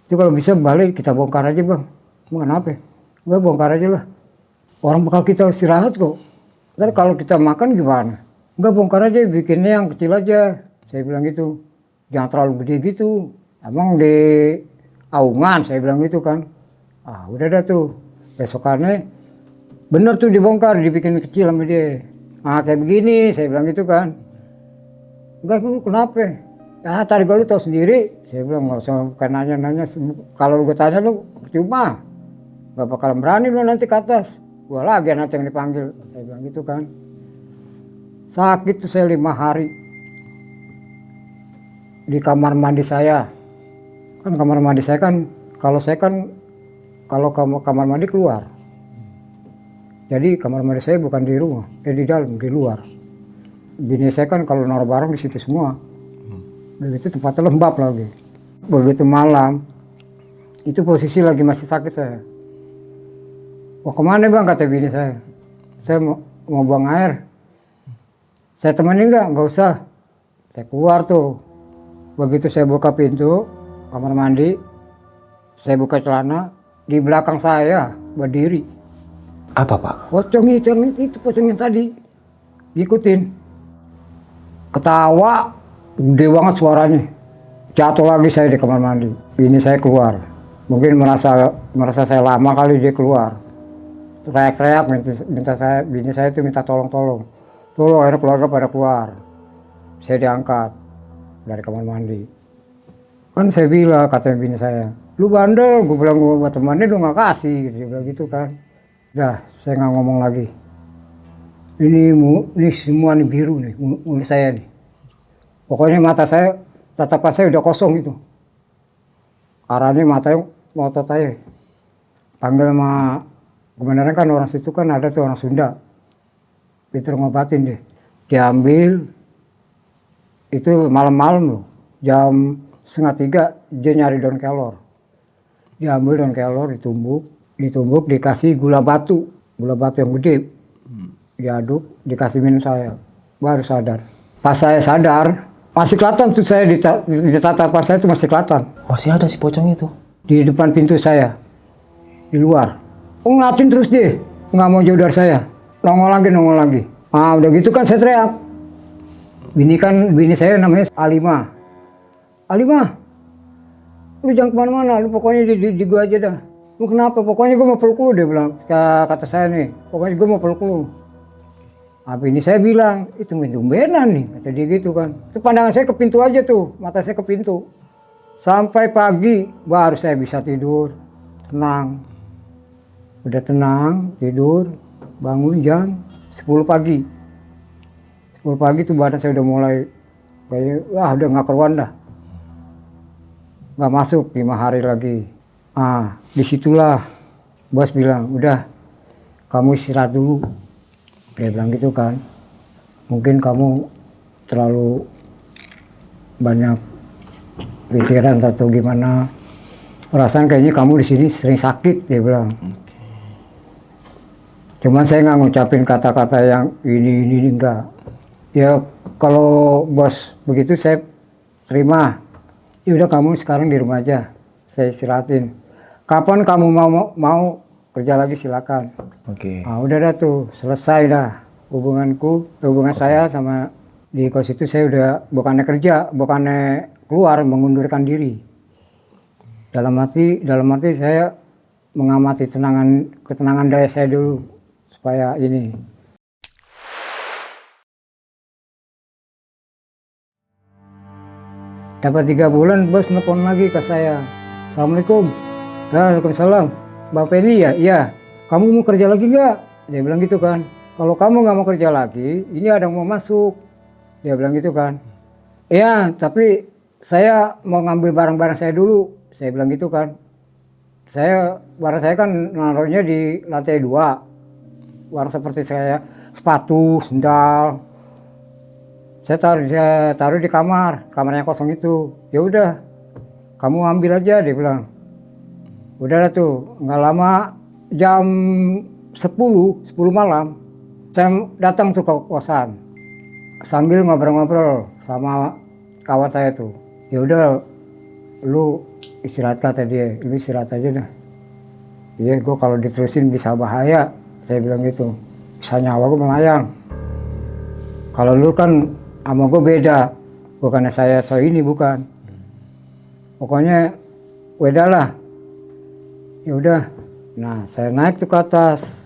Itu kalau bisa balai kita bongkar aja Bang. Emang kenapa? Enggak, bongkar aja lah. Orang bakal kita istirahat kok. Ntar kalau kita makan gimana? Enggak, bongkar aja, bikinnya yang kecil aja. Saya bilang gitu. Jangan terlalu gede gitu. Emang di aungan, saya bilang gitu kan. Udah dah tuh. Besokannya bener tuh dibongkar, dibikin kecil sama dia. Kayak begini, saya bilang gitu kan. Enggak, lu kenapa? Ya tadi lu tahu sendiri. Saya bilang nggak usah nanya-nanya. Kalau lu tanya lu cuma nggak bakalan berani lu nanti ke atas. Gua lagi nanti yang dipanggil. Saya bilang gitu kan. Sakit tuh saya 5 hari di kamar mandi saya. Kan kamar mandi saya kan kalau kamar mandi keluar. Jadi kamar mandi saya bukan di rumah, di dalam, di luar. Bini saya kan kalau naruh barang di situ semua. Begitu tempatnya lembab lagi. Begitu malam, itu posisi lagi masih sakit saya. Mau kemana Bang, kata bini saya. Saya mau buang air. Saya temenin nggak usah. Saya keluar tuh. Begitu saya buka pintu kamar mandi, saya buka celana, di belakang saya berdiri. Apa Pak? Pocong itu pocong yang tadi. Ngikutin. Ketawa, gede banget suaranya. Jatuh lagi saya di kamar mandi. Bini saya keluar. Mungkin merasa saya lama kali dia keluar. Teriak-teriak bini saya itu minta tolong. Tolong, akhirnya keluarga pada keluar. Saya diangkat dari kamar mandi. Kan saya bilang, kata bini saya, lu bandel, gue bilang gue buat temannya lu nggak kasih, dia bilang gitu kan. Udah, saya nggak ngomong lagi. Ini semua nih biru nih, mulut saya nih. Pokoknya mata saya, tatapan saya udah kosong itu. Arahnya matanya ngotot aja. Panggil sama, kebenaran kan orang situ kan ada tuh orang Sunda. Pinter ngobatin deh. Diambil, itu malam-malam loh. Jam 2:30 dia nyari daun kelor. Diambil daun kelor, ditumbuk, dikasih gula batu yang gede. Diaduk, dikasih minum saya. Baru sadar. Pas saya sadar, masih kelihatan tuh saya di tatapan saya itu masih kelihatan. Masih ada si pocong itu? Di depan pintu saya, di luar. Ngeliatin terus dia, nggak mau jauh dari saya. Nongol lagi. Ah udah gitu kan saya teriak. Bini saya namanya Alimah, lu jangan kemana-mana, lu pokoknya di gua aja dah. Lu kenapa? Pokoknya gua mau peluk lu, dia bilang. Kata saya nih, pokoknya gua mau peluk lu. Nah, bini saya bilang, itu tumbenan nih, kata dia gitu kan. Itu pandangan saya ke pintu aja tuh, mata saya ke pintu. Sampai pagi baru saya bisa tidur, tenang. Udah tenang, tidur, bangun jam 10 pagi. 10 pagi tuh badan saya udah mulai kayaknya, wah udah nggak keruan dah. Nggak masuk 5 hari lagi. Ah, disitulah bos bilang, udah kamu istirahat dulu. Dia bilang gitu kan. Mungkin kamu terlalu banyak pikiran atau gimana. Perasaan kayaknya kamu di sini sering sakit, dia bilang. Cuman saya nggak ngucapin kata-kata yang ini enggak. Ya kalau bos begitu saya terima. Ya udah kamu sekarang di rumah aja. Saya istirahatin. Kapan kamu mau kerja lagi silakan. Oke. Nah, udah dah tuh, selesai dah hubungan saya sama di kos itu. Saya udah bukannya kerja, bukannya keluar, mengundurkan diri. Dalam arti saya mengamati ketenangan daya saya dulu supaya ini. Dapat 3 bulan bos nelfon lagi ke saya. Assalamualaikum. Waalaikumsalam. Bapak ini ya? Iya. Kamu mau kerja lagi nggak? Dia bilang gitu kan. Kalau kamu nggak mau kerja lagi, ini ada yang mau masuk. Dia bilang gitu kan. Iya, tapi saya mau ngambil barang-barang saya dulu. Saya bilang gitu kan. Barang saya kan naruhnya di lantai 2. Barang seperti saya, sepatu, sendal. Saya taruh di kamarnya kosong itu. Ya udah, kamu ambil aja, dia bilang. Udah tuh, nggak lama jam 10 malam, saya datang tuh ke kosan sambil ngobrol-ngobrol sama kawan saya tuh. Ya udah, lu istirahat, kata dia, lu istirahat aja dah. Iya, gue kalau diterusin bisa bahaya, saya bilang gitu. Bisa nyawa gue melayang. Kalau lu kan sama gue beda, bukannya saya ini bukan. Pokoknya beda lah. Ya udah, nah saya naik tuh ke atas,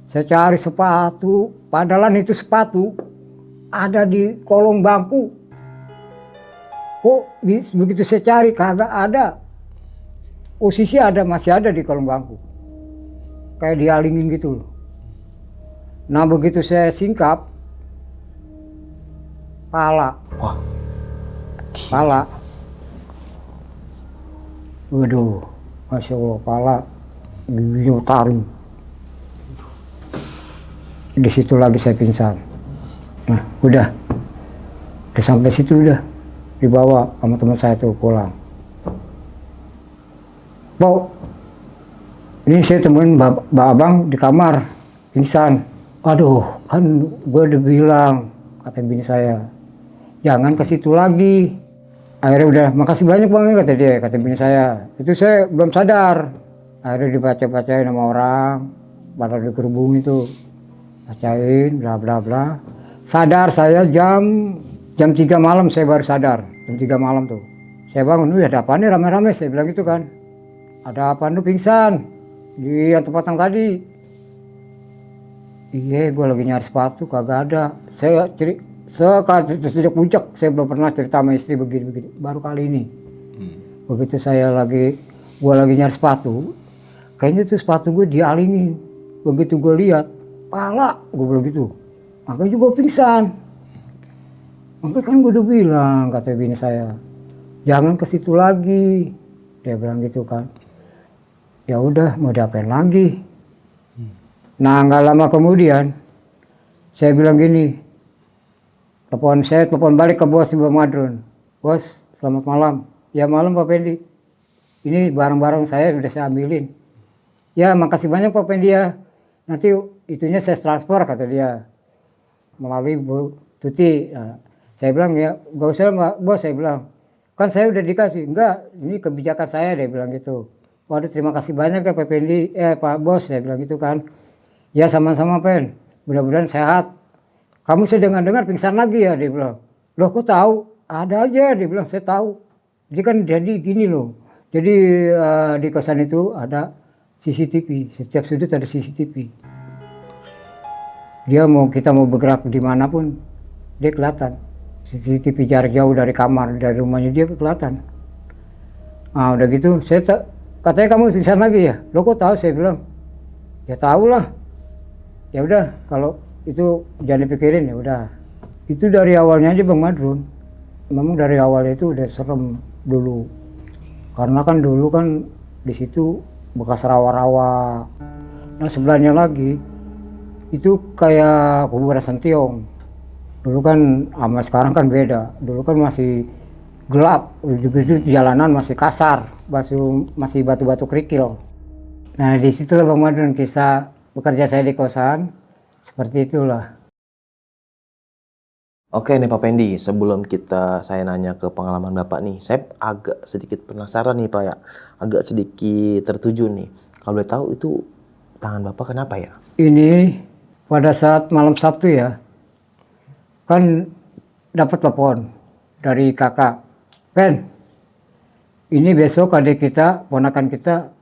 saya cari sepatu, padahal itu sepatu ada di kolong bangku. Kok begitu saya cari kagak ada, posisi masih ada di kolong bangku, kayak dialingin gitu loh. Nah begitu saya singkap, pala, waduh. Masya Allah, pala giginya taring. Di situ lagi saya pingsan. Nah, udah sampai situ udah dibawa sama teman saya tuh pulang. Bau, ini saya temuin abang di kamar pingsan. Aduh, kan gue udah bilang, kata bini saya, jangan ke situ lagi. Akhirnya udah, makasih banyak bang, kata bini saya. Itu saya belum sadar. Akhirnya dibaca-bacain sama orang, pada dikerubung itu, bacain, bla bla bla. Sadar saya jam 3 malam saya baru sadar, jam 3 malam tuh. Saya bangun, ada apaan nih rame-rame, saya bilang gitu kan. Ada apaan tuh pingsan, di tempat yang tadi. Iya, gue lagi nyari sepatu, kagak ada. Saya sejak puncak saya belum pernah cerita sama istri begini-begini, baru kali ini. Begitu gua lagi nyari sepatu, kayaknya tuh sepatu gue dialingin. Begitu gue lihat, pala, gue bilang gitu. Makanya juga pingsan. Makanya kan gue udah bilang, kata bini saya, jangan ke situ lagi. Dia bilang gitu kan. Ya udah, mau diapain lagi? Nah, nggak lama kemudian, saya bilang gini, telepon balik ke bos Bang Madrun. Bos, selamat malam. Ya malam Pak Pendi. Ini barang-barang saya sudah saya ambilin. Ya makasih banyak Pak Pendi ya. Nanti itunya saya transfer kata dia melalui Bu Tuti. Nah, saya bilang ya gak usah Mbak Bos, saya bilang. Kan saya udah dikasih. Enggak, ini kebijakan saya, dia bilang gitu. Waduh terima kasih banyak ya Pak Pendi, Pak Bos, saya bilang gitu kan. Ya sama-sama Pen, mudah-mudahan sehat. Kamu saya dengar-dengar pingsan lagi ya, dia bilang. Loh kok tahu? Ada aja, dia bilang, saya tahu. Jadi kan jadi gini loh. Jadi di kosan itu ada CCTV, setiap sudut ada CCTV. Kita mau bergerak dimanapun, dia kelihatan. CCTV jarak jauh dari kamar, dari rumahnya dia kelihatan. Nah udah gitu, katanya kamu pingsan lagi ya? Loh kok tahu? Saya bilang, ya tahu lah. Ya udah, kalau itu jangan dipikirin ya udah. Itu dari awalnya aja Bang Madrun. Memang dari awal itu udah serem dulu. Karena kan dulu kan di situ bekas rawa-rawa. Nah sebelahnya lagi itu kayak kuburan Sentiong. Dulu kan sama sekarang kan beda. Dulu kan masih gelap, begitu jalanan masih kasar, masih batu-batu kerikil. Nah di situlah Bang Madrun kisah bekerja saya di kosan, seperti itulah. Oke nih Pak Pendi, sebelum saya nanya ke pengalaman Bapak nih, saya agak sedikit penasaran nih Pak ya, agak sedikit tertuju nih. Kalau boleh tahu itu tangan Bapak kenapa ya? Ini pada saat malam Sabtu ya, kan dapat telepon dari kakak, Pen, ini besok adik kita, ponakan kita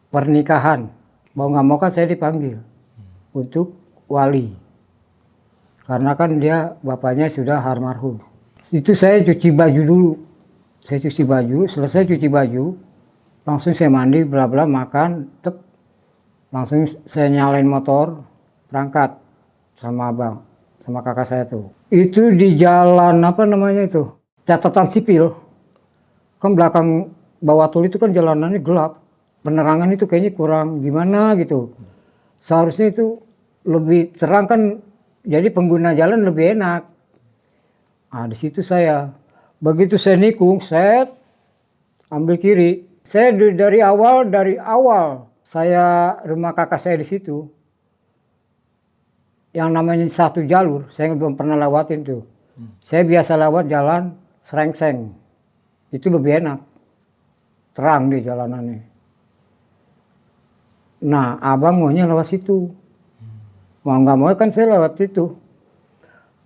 pernikahan. Mau nggak mau kan saya dipanggil untuk wali. Karena kan dia bapaknya sudah almarhum. Itu saya cuci baju dulu. Saya cuci baju, selesai cuci baju, langsung saya mandi, bla bla makan, langsung saya nyalain motor, berangkat sama abang, sama kakak saya tuh. Itu di jalan apa namanya itu? Catatan sipil. Kan belakang bawah tol itu kan jalanannya gelap. Penerangan itu kayaknya kurang gimana gitu. Seharusnya itu lebih terang kan. Jadi pengguna jalan lebih enak. Nah di situ begitu saya nikung, saya ambil kiri. Saya dari awal saya rumah kakak saya di situ. Yang namanya satu jalur, saya belum pernah lewatin tuh. Saya biasa lewat jalan serengseng. Itu lebih enak. Terang di jalanannya. Nah abang maunya lewat situ. Mau nggak mau kan saya lewat situ.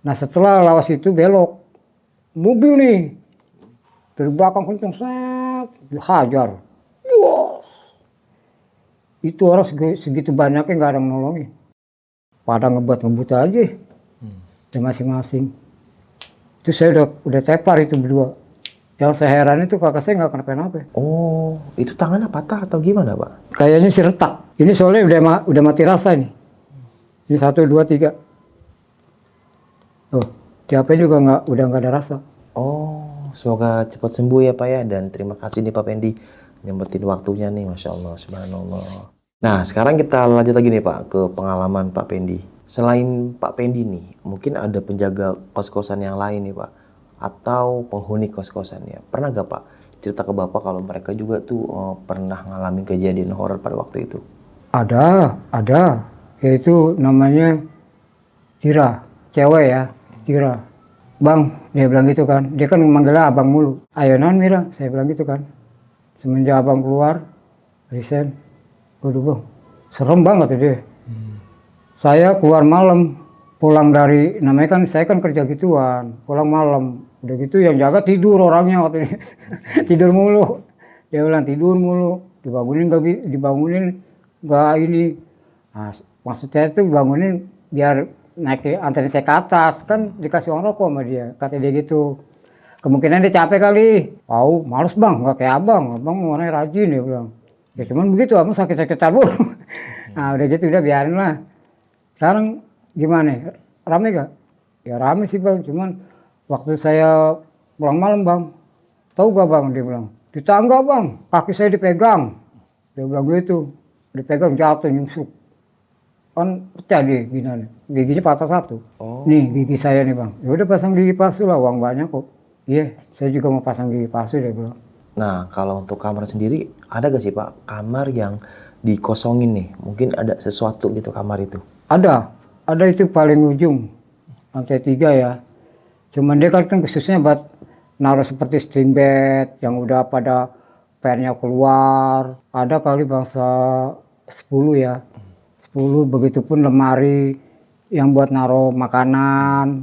Nah setelah lewat situ belok, mobil nih dari belakang kenceng set, dihajar. Wah, itu orang segitu banyaknya nggak ada yang nolongin. Pada ngebut aja, masing-masing. Itu saya udah tepar itu berdua. Yang saya heran itu kakak saya nggak kenapa-napa. Oh, itu tangannya patah atau gimana Pak? Kayaknya sih retak. Ini soalnya udah mati rasa nih. Ini 1, 2, 3. Oh, capek juga udah nggak ada rasa. Oh, semoga cepat sembuh ya Pak ya. Dan terima kasih nih Pak Pendi nyempetin waktunya nih, Masya Allah, Subhanallah. Nah, sekarang kita lanjut lagi nih Pak ke pengalaman Pak Pendi. Selain Pak Pendi nih, mungkin ada penjaga kos-kosan yang lain nih Pak. Atau penghuni kos-kosannya. Pernah gak Pak cerita ke Bapak kalau mereka juga tuh pernah ngalamin kejadian horor pada waktu itu? Ada. Yaitu namanya Tira, cewek ya, Tira. Bang, dia bilang gitu kan. Dia kan manggilnya abang mulu. Ayo non Mira, saya bilang gitu kan. Semenjak abang keluar, resign. Waduh bang, serem banget dia. Saya keluar malam, pulang dari, namanya kan saya kan kerja gituan, pulang malam. Udah gitu yang jaga tidur orangnya waktu ini. Tidur mulu. Dia bilang tidur mulu, dibangunin nggak ini. Nah, maksud saya tuh bangunin biar anterin saya ke atas, kan dikasih uang rokok sama dia, kata dia gitu. Kemungkinan dia capek kali. Oh, males bang, nggak kayak abang orangnya rajin dia bilang. Ya cuman begitu, abang sakit-sakitan bu. Nah udah gitu, udah biarin lah. Sekarang gimana? Rame gak? Ya rame sih bang, cuman waktu saya pulang malam bang, tahu gak bang, dia bilang, di tangga bang, kaki saya dipegang. Dia bilang gitu, dipegang jatuh nyusuk. Kan pecah dia gini, giginya patah satu. Oh. Nih gigi saya nih bang, ya udah pasang gigi palsu lah, uang banyak kok. Iya, saya juga mau pasang gigi palsu dia bilang. Nah, kalau untuk kamar sendiri, ada gak sih Pak kamar yang dikosongin nih? Mungkin ada sesuatu gitu kamar itu. Ada itu paling ujung, lantai 3 ya. Cuman dia kan khususnya buat naruh seperti string bed yang udah pada pernya keluar. Ada kali bangsa 10 ya. 10, begitupun lemari yang buat naruh makanan.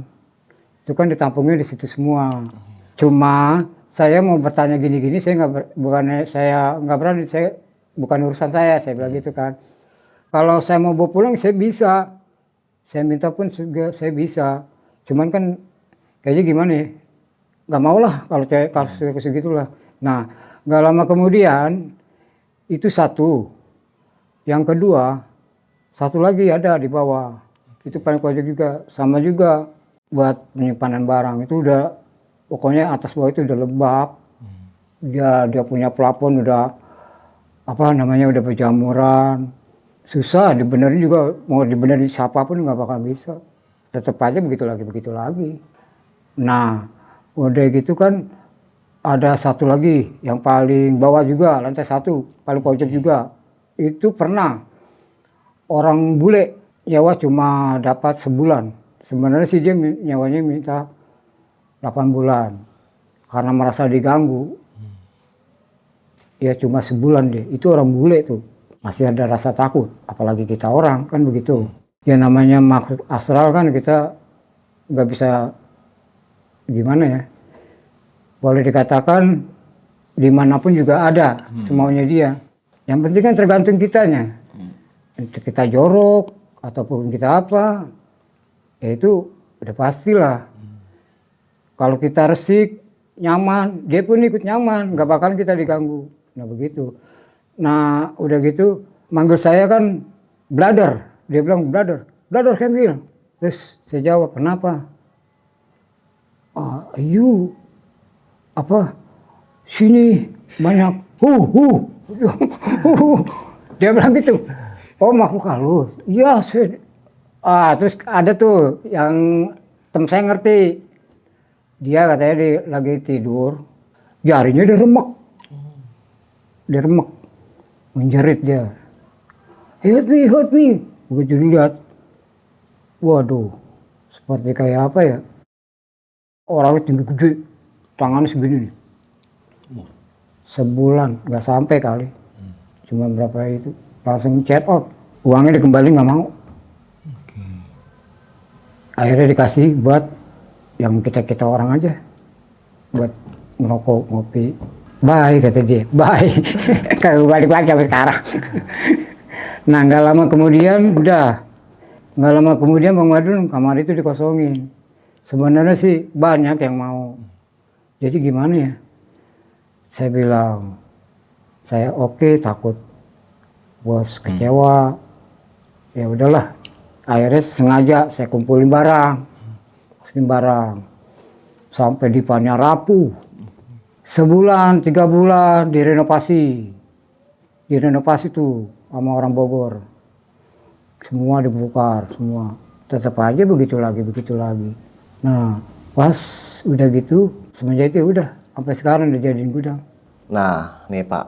Itu kan ditampungnya di situ semua. Cuma saya mau bertanya gini-gini, saya nggak berani, saya bukan urusan saya bilang gitu kan. Kalau saya mau bawa pulang saya bisa, saya minta pun juga saya bisa. Cuman kan kayaknya gimana ya, nggak mau lah kalau kasus segitulah. Nah nggak lama kemudian itu satu, yang kedua satu lagi ada di bawah, itu paling pojok juga, sama juga buat penyimpanan barang. Itu udah pokoknya atas bawah itu udah lembab. Dia punya plafon udah udah berjamuran. Susah dibenerin juga, mau dibenerin siapapun nggak bakal bisa. Tetap aja begitu lagi. Nah, udah gitu kan ada satu lagi yang paling bawah juga, lantai 1, paling pojok juga. Itu pernah orang bule nyawa cuma dapat sebulan. Sebenarnya sih dia nyawanya minta 8 bulan. Karena merasa diganggu. Ya cuma sebulan deh. Itu orang bule tuh. Masih ada rasa takut. Apalagi kita orang kan begitu. Ya namanya makhluk astral kan kita nggak bisa gimana ya. Boleh dikatakan dimanapun juga ada semaunya dia. Yang penting kan tergantung kitanya. Kita jorok ataupun kita apa, ya itu udah pastilah. Kalau kita resik, nyaman, dia pun ikut nyaman, nggak bakalan kita diganggu. Nah begitu. Nah udah gitu, manggil saya kan brother, dia bilang brother Kemil. Terus saya jawab, kenapa? You sini banyak dia bilang gitu. Oh makhluk halus. Iya, terus ada tuh yang temen saya ngerti. Dia katanya lagi tidur, jarinya diremek. Menjerit dia. Help me. Begitu dilihat, waduh, seperti kayak apa ya? Orangnya tinggi gede, tangannya segini nih. Sebulan, nggak sampai kali. Cuma berapa itu. Langsung chat out, uangnya dikembali nggak mau. Akhirnya dikasih buat yang kita orang aja, buat ngerokok, ngopi. Bye kata dia, bye. Kalau balik lagi sampai sekarang. Nah nggak lama kemudian Bang Madun kamar itu dikosongin. Sebenarnya sih banyak yang mau. Jadi gimana ya? Saya bilang, saya oke, takut bos kecewa. Ya udahlah, akhirnya sengaja saya kumpulin barang, sampai dipannya rapuh. Sebulan, 3 bulan direnovasi tuh sama orang Bogor. Semua dibongkar, semua. Tetap aja begitu lagi. Nah, pas udah gitu, semenjak itu udah sampai sekarang udah jadiin gudang. Nah, nih Pak,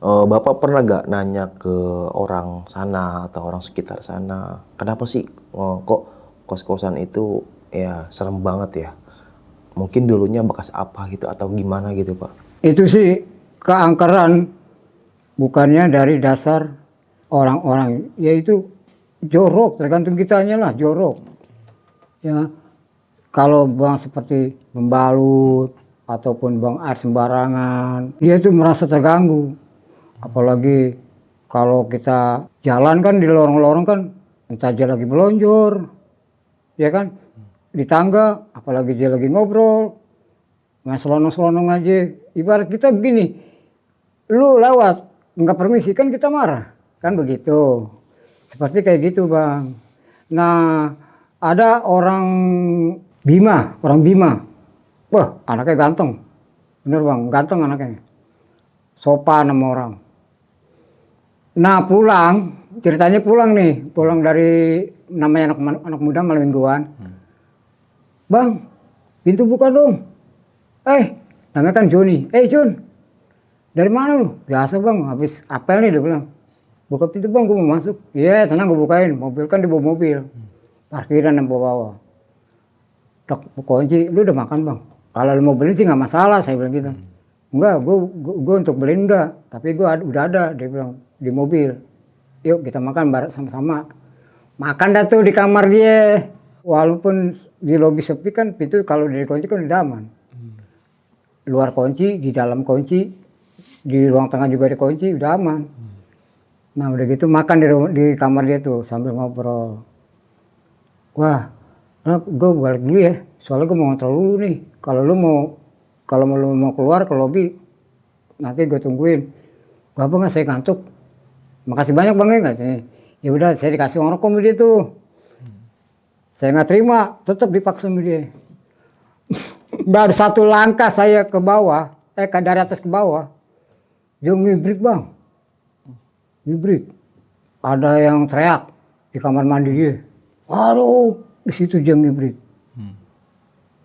Bapak pernah gak nanya ke orang sana atau orang sekitar sana, kenapa sih kok kos-kosan itu ya serem banget ya? Mungkin dulunya bekas apa gitu atau gimana gitu Pak? Itu sih keangkeran, bukannya dari dasar orang-orang, yaitu jorok, tergantung kitanya lah, jorok. Ya, kalau bang seperti membalut ataupun bang air sembarangan, dia itu merasa terganggu. Apalagi kalau kita jalan kan di lorong-lorong kan, entah dia lagi melonjor, ya kan, di tangga, apalagi dia lagi ngobrol, Nah selonong-selonong aja. Ibarat kita begini, lu lewat nggak permisi kan kita marah, kan begitu. Seperti kayak gitu bang. Nah ada orang Bima. Wah anaknya ganteng, bener bang, ganteng anaknya. Sopan sama orang. Nah ceritanya pulang dari namanya anak muda malam mingguan. Bang, pintu buka dong. Namanya kan Joni. Jun, dari mana lu? Biasa bang, habis apel nih dia bilang. Buka pintu bang, gue mau masuk. Iya, tenang gue bukain. Mobil kan dibawa mobil. Parkiran yang bawa. Dok, kunci, lu udah makan bang? Kalau lu mau beli sih nggak masalah, saya bilang gitu. Enggak, gue untuk beli enggak. Tapi gue udah ada, dia bilang, di mobil. Yuk kita makan bareng sama-sama. Makan dah tuh di kamar dia. Walaupun di lobi sepi kan pintu kalau dikunci kan udah aman. Luar kunci, di dalam kunci, di ruang tengah juga dikunci, udah aman. Nah udah gitu makan di kamar dia tuh sambil ngobrol. Wah, gue balik dulu ya. Soalnya gue mau ngontrol dulu nih. Kalau lu mau keluar ke lobi, nanti gue tungguin. Gak apa nggak saya ngantuk. Makasih banyak bang ya katanya. Ya udah saya dikasih uang rokok sama dia tuh. Saya nggak terima, tetap dipaksa sama dia. Baru satu langkah saya ke bawah, dari atas ke bawah, dia ngibrit bang. Ngibrit. Ada yang teriak di kamar mandi dia. Waduh, di situ dia ngibrit.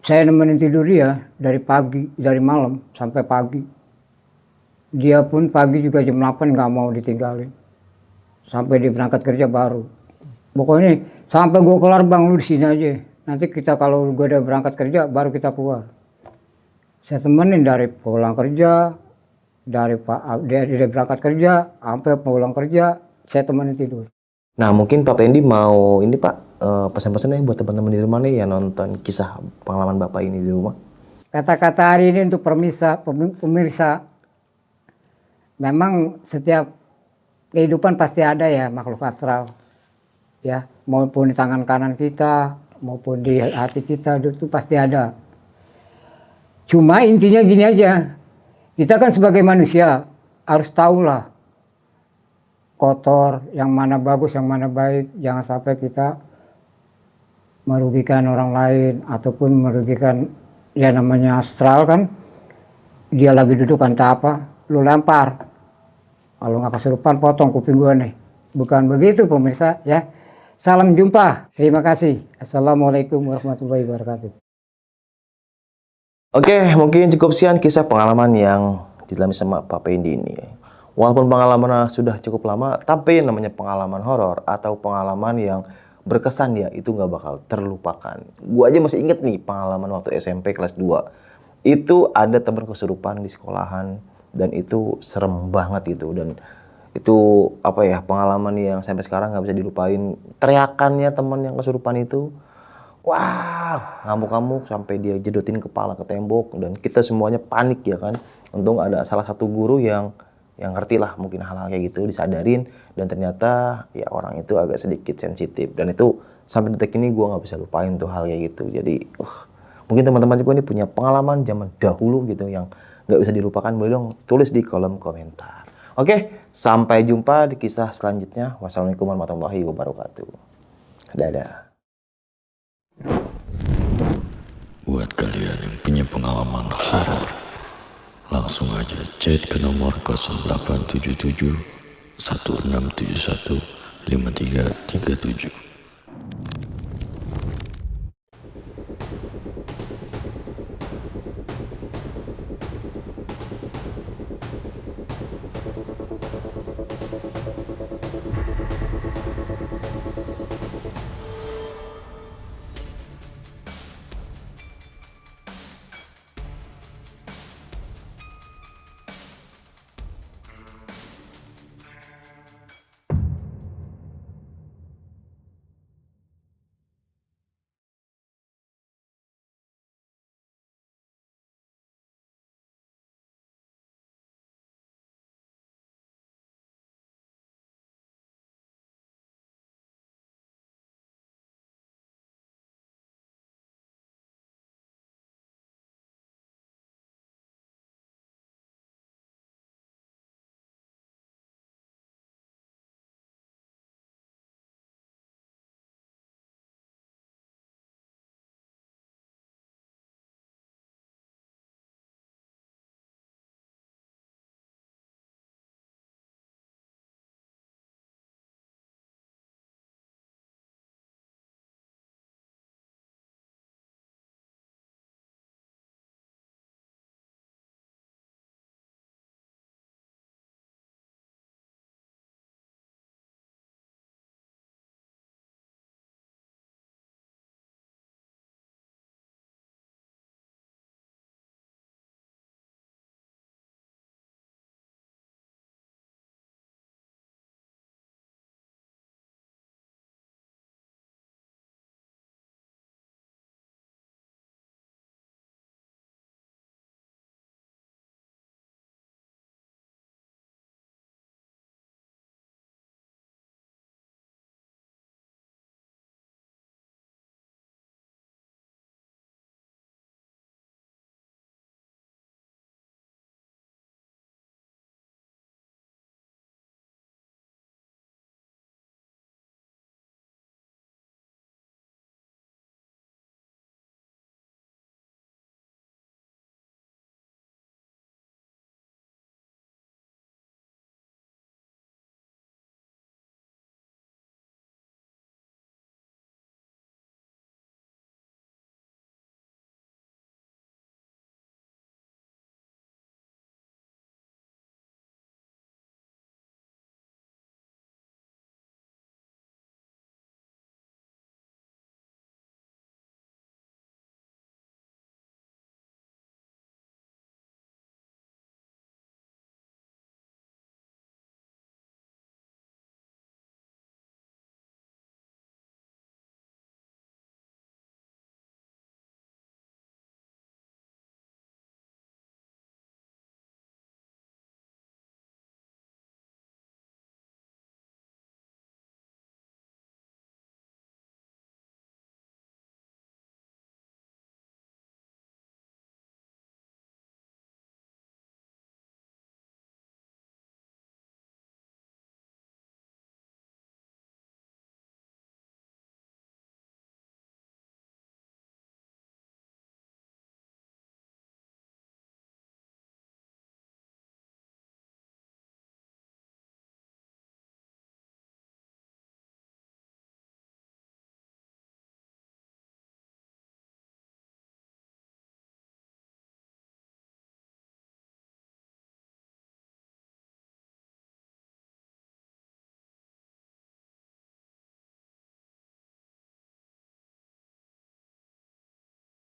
Saya nemenin tidur dia dari malam sampai pagi. Dia pun pagi juga jam 8 nggak mau ditinggalin. Sampai dia berangkat kerja baru. Pokoknya sampai gue kelar bang, lu di sini aja. Nanti kita kalau gue udah berangkat kerja baru kita keluar. Saya temenin dari pulang kerja, dia berangkat kerja, sampai pulang kerja, saya temenin tidur. Nah mungkin Pak Pendi mau ini Pak, pesan-pesannya buat teman-teman di rumah nih yang nonton kisah pengalaman Bapak ini di rumah. Kata-kata hari ini untuk pemirsa, memang setiap kehidupan pasti ada ya makhluk astral. Ya, maupun di tangan kanan kita, maupun di hati kita itu pasti ada. Cuma intinya gini aja, kita kan sebagai manusia harus tahulah kotor, yang mana bagus, yang mana baik. Jangan sampai kita merugikan orang lain ataupun merugikan ya namanya astral kan. Dia lagi duduk entah apa, lu lempar. Kalau nggak kesurupan potong kuping gua nih. Bukan begitu pemirsa ya. Salam jumpa. Terima kasih. Assalamualaikum warahmatullahi wabarakatuh. Oke, mungkin cukup sekian kisah pengalaman yang dialami sama Pak Pendi ini. Walaupun pengalaman sudah cukup lama, tapi namanya pengalaman horor atau pengalaman yang berkesan ya, itu nggak bakal terlupakan. Gua aja masih inget nih pengalaman waktu SMP kelas 2. Itu ada teman kesurupan di sekolahan dan itu serem banget gitu. Dan itu apa ya, pengalaman yang sampai sekarang nggak bisa dilupain. Teriakannya teman yang kesurupan itu, wah, ngamuk-ngamuk sampai dia jedotin kepala ke tembok dan kita semuanya panik ya kan. Untung ada salah satu guru yang ngerti lah mungkin hal-hal kayak gitu, disadarin, dan ternyata ya orang itu agak sedikit sensitif, dan itu sampai detik ini gue nggak bisa lupain tuh hal kayak gitu. Jadi mungkin teman-teman juga ini punya pengalaman zaman dahulu gitu yang nggak bisa dilupakan, boleh dong tulis di kolom komentar. Oke, sampai jumpa di kisah selanjutnya. Wassalamualaikum warahmatullahi wabarakatuh. Dadah. Buat kalian yang punya pengalaman horor, langsung aja chat ke nomor 0877 1671 5337.